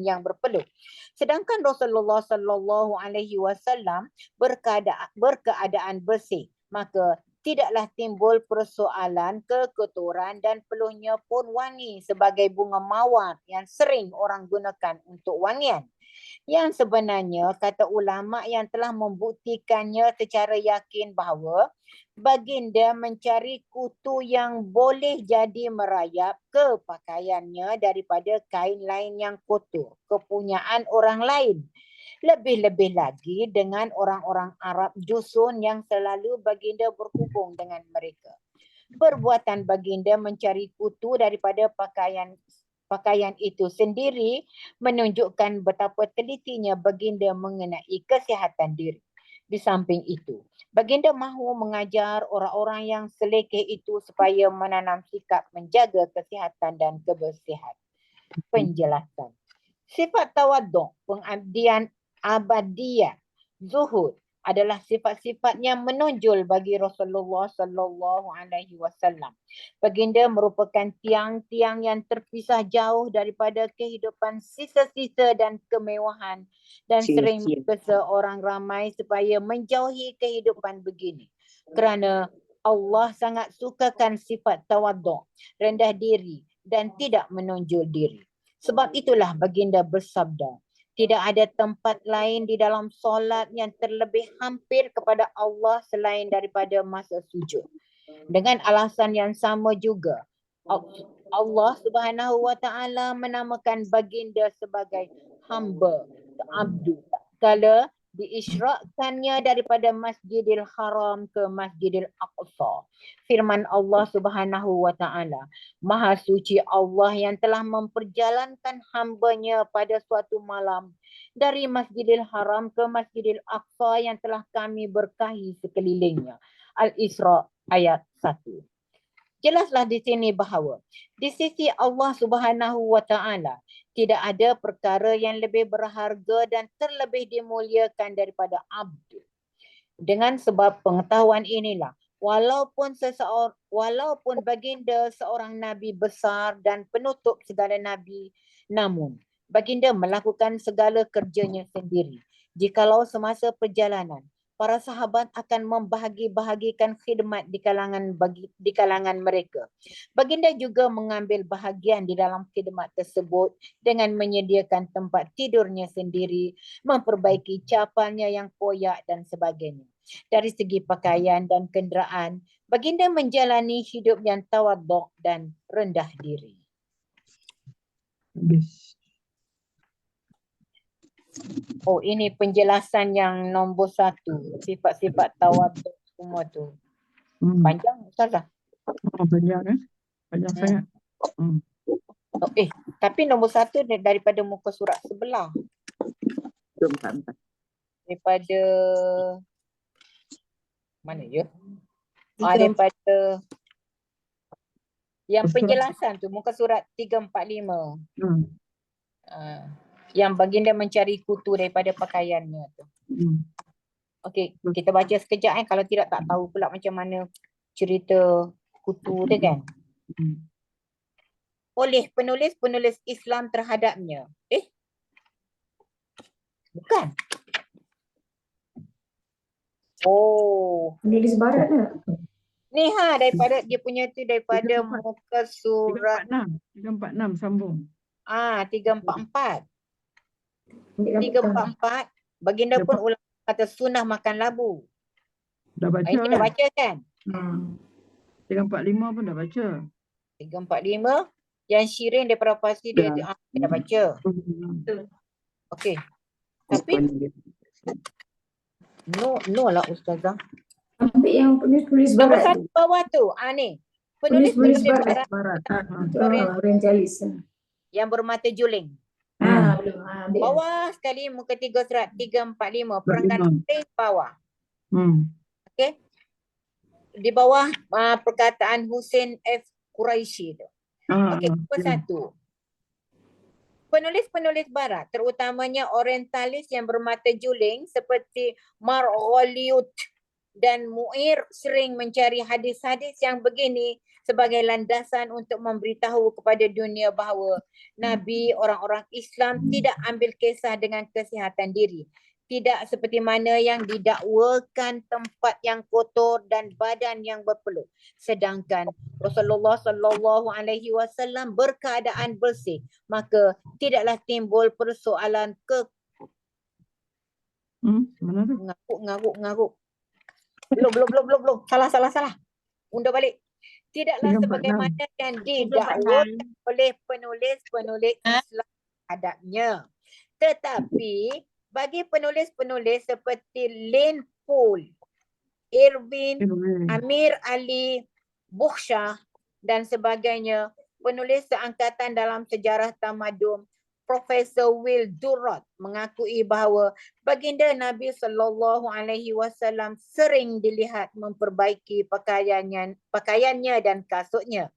Speaker 3: yang berpeluh. Sedangkan Rasulullah sallallahu alaihi wasallam berkeadaan bersih, maka tidaklah timbul persoalan kekotoran dan peluhnya pun wangi sebagai bunga mawar yang sering orang gunakan untuk wangian. Yang sebenarnya kata ulama yang telah membuktikannya secara yakin bahawa baginda mencari kutu yang boleh jadi merayap ke pakaiannya daripada kain lain yang kotor, kepunyaan orang lain. Lebih-lebih lagi dengan orang-orang Arab dusun yang selalu baginda berhubung dengan mereka. Perbuatan baginda mencari kutu daripada pakaian itu sendiri menunjukkan betapa telitinya baginda mengenai kesihatan diri. Di samping itu, baginda mahu mengajar orang-orang yang selekeh itu supaya menanam sikap menjaga kesihatan dan kebersihan. Penjelasan. Sifat tawaduk, pengabdian abadiyah, zuhud, adalah sifat-sifat yang menonjol bagi Rasulullah sallallahu alaihi wasallam. Baginda merupakan tiang-tiang yang terpisah jauh daripada kehidupan sisa-sisa dan kemewahan dan sering menggesa orang ramai supaya menjauhi kehidupan begini. Kerana Allah sangat sukakan sifat tawaduk, rendah diri dan tidak menonjol diri. Sebab itulah baginda bersabda, tidak ada tempat lain di dalam solat yang terlebih hampir kepada Allah selain daripada masa sujud. Dengan alasan yang sama juga, Allah Subhanahu wa taala menamakan baginda sebagai hamba, abdu. Kala diisyrakkannya daripada Masjidil Haram ke Masjidil Aqsa. Firman Allah Subhanahu wa taala, Maha suci Allah yang telah memperjalankan hamba-Nya pada suatu malam dari Masjidil Haram ke Masjidil Aqsa yang telah kami berkahi sekelilingnya. Al-Isra ayat 1. Jelaslah di sini bahawa di sisi Allah Subhanahu wa taala tidak ada perkara yang lebih berharga dan terlebih dimuliakan daripada abdu. Dengan sebab pengetahuan inilah, walaupun baginda seorang nabi besar dan penutup segala nabi, namun baginda melakukan segala kerjanya sendiri. Jikalau semasa perjalanan para sahabat akan membahagi-bahagikan khidmat di kalangan mereka. Baginda juga mengambil bahagian di dalam khidmat tersebut dengan menyediakan tempat tidurnya sendiri, memperbaiki capalnya yang koyak dan sebagainya. Dari segi pakaian dan kenderaan, baginda menjalani hidup yang tawaduk dan rendah diri. Oh, ini penjelasan yang nombor 1. Sifat-sifat tawaduk semua tu. Panjang, Ustazah?
Speaker 1: Panjang Panjang sangat.
Speaker 3: Oh, tapi nombor 1 daripada muka surat sebelah. Daripada mana ya? Daripada yang penjelasan tu, muka surat 345. Yang baginda mencari kutu daripada pakaiannya tu. Okey, kita baca sekejap kalau tidak tak tahu pula macam mana cerita kutu tu kan. Oleh penulis-penulis Islam terhadapnya. Bukan. Oh,
Speaker 4: Penulis barat tak?
Speaker 3: ni daripada dia punya tu daripada muka surat
Speaker 1: 346 sambung.
Speaker 3: 344. 344 baginda pun ulang kata sunnah makan labu.
Speaker 1: Dah baca
Speaker 3: Ini dah baca kan?
Speaker 1: 345 pun dah baca.
Speaker 3: 345 yang Syirin daripada Farsi dia dah baca. Okey. Tapi no lah Ustazah.
Speaker 4: Ambil yang penulis
Speaker 3: Nombor
Speaker 4: barat.
Speaker 3: 1 bawah tu. Ni.
Speaker 4: Penulis
Speaker 3: Penulis
Speaker 4: barat. Orientalis.
Speaker 3: yang bermata juling.
Speaker 4: Belum.
Speaker 3: Bawah sekali muka 3 surat 345 perangkat bawah. Okey. Di bawah perkataan Hussein F. Quraisy tu. Okey, nombor 1. Penulis-penulis barat, terutamanya orientalis yang bermata juling seperti Margoliouth dan Muir sering mencari hadis-hadis yang begini sebagai landasan untuk memberitahu kepada dunia bahawa Nabi orang-orang Islam tidak ambil kisah dengan kesihatan diri. Tidak seperti mana yang didakwakan tempat yang kotor dan badan yang berpeluh. Sedangkan Rasulullah sallallahu alaihi wasallam berkeadaan bersih, maka tidaklah timbul persoalan
Speaker 1: Mana tu?
Speaker 3: Ngaruk. Belum. Salah. Undur balik. Tidaklah sebagaimana yang didakwakan oleh penulis-penulis Islam hadapnya. Tetapi bagi penulis-penulis seperti Lane Poole, Irvin, Amir Ali, Bukhshah dan sebagainya, penulis seangkatan dalam sejarah tamadun, Profesor Will Durrott mengakui bahawa baginda Nabi sallallahu alaihi wasallam sering dilihat memperbaiki pakaiannya dan kasutnya,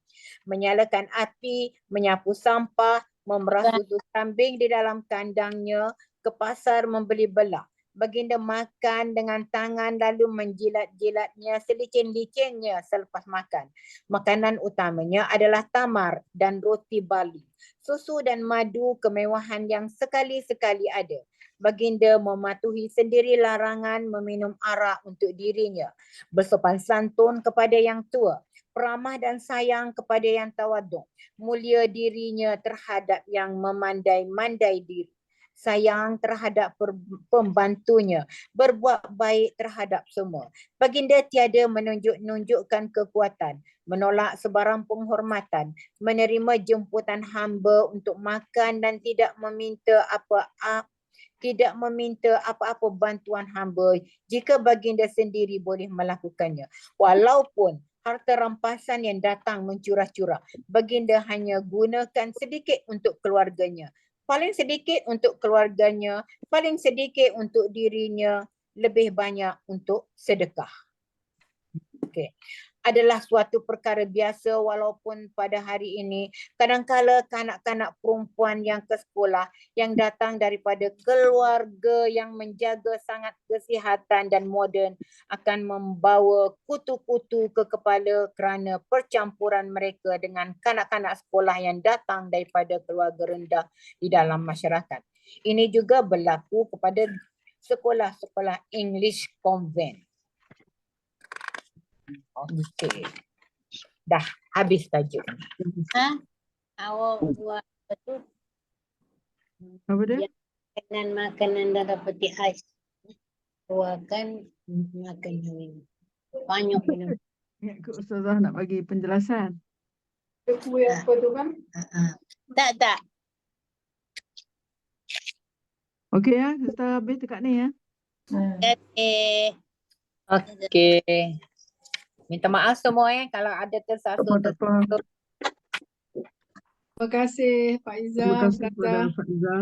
Speaker 3: menyalakan api, menyapu sampah, memerah susu kambing di dalam kandangnya, ke pasar membeli belah, Baginda makan dengan tangan lalu menjilat-jilatnya selicin-licinnya selepas makan. Makanan utamanya adalah tamar dan roti Bali. Susu dan madu kemewahan yang sekali-sekali ada. Baginda mematuhi sendiri larangan meminum arak untuk dirinya. Bersopan santun kepada yang tua. Peramah dan sayang kepada yang tawaduk. Mulia dirinya terhadap yang memandai-mandai diri. Sayang terhadap pembantunya. Berbuat baik terhadap semua. Baginda tiada menunjukkan kekuatan. Menolak sebarang penghormatan. Menerima jemputan hamba untuk makan dan tidak meminta apa-apa bantuan hamba jika baginda sendiri boleh melakukannya. Walaupun harta rampasan yang datang mencurah-curah, baginda hanya gunakan sedikit untuk keluarganya. Paling sedikit untuk keluarganya, paling sedikit untuk dirinya, lebih banyak untuk sedekah. Okey. Adalah suatu perkara biasa walaupun pada hari ini kadang-kala kanak-kanak perempuan yang ke sekolah yang datang daripada keluarga yang menjaga sangat kesihatan dan moden akan membawa kutu-kutu ke kepala kerana percampuran mereka dengan kanak-kanak sekolah yang datang daripada keluarga rendah di dalam masyarakat. Ini juga berlaku kepada sekolah-sekolah English Convent. Okey. Dah habis tajuk.
Speaker 7: Awak buat apa tu?
Speaker 1: Apa dia?
Speaker 7: Makanan dalam peti ais. Keluarkan makan minum. Banyak minum.
Speaker 1: Ingat Ustazah nak bagi penjelasan.
Speaker 4: Kuih apa tu kan?
Speaker 7: Tak.
Speaker 1: Okey ya, kita habis dekat ni ya.
Speaker 3: Okey. Minta maaf semua kalau ada
Speaker 1: Tak apa.
Speaker 4: Terima kasih Pak Iza.
Speaker 1: Terima kasih kepada
Speaker 4: Ustazah.
Speaker 1: Faiza.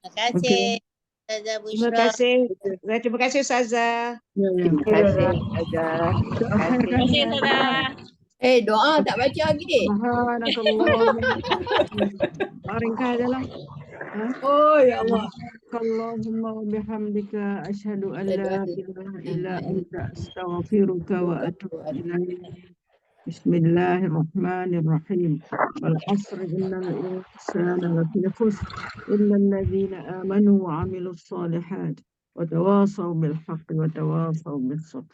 Speaker 7: Terima kasih. Ustazah
Speaker 8: Terima
Speaker 7: Bushra.
Speaker 8: kasih. Terima kasih Ustazah.
Speaker 1: Ya, ya.
Speaker 3: Terima kasih. Ustazah.
Speaker 2: Terima kasih Ustazah.
Speaker 8: Doa tak baca lagi.
Speaker 1: Subhanakallah. Ringkas je lah.
Speaker 4: Oh ya Allah.
Speaker 1: Allahumma wa bihamdika asyhadu an la ilaha illa anta astaghfiruka wa atubu ilaik. Bismillahirrahmanirrahim. Wal 'asri innal insana lafi khusr illa alladhina amanu wa 'amilus solihat wa tawasaw bil haqqi wa tawasaw bis sabr.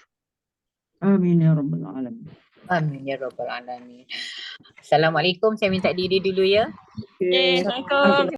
Speaker 1: Amin ya rabbal alamin.
Speaker 3: Amin ya rabbal alamin. Assalamualaikum. Saya minta diri dulu ya.
Speaker 1: Okay.
Speaker 2: Assalamualaikum.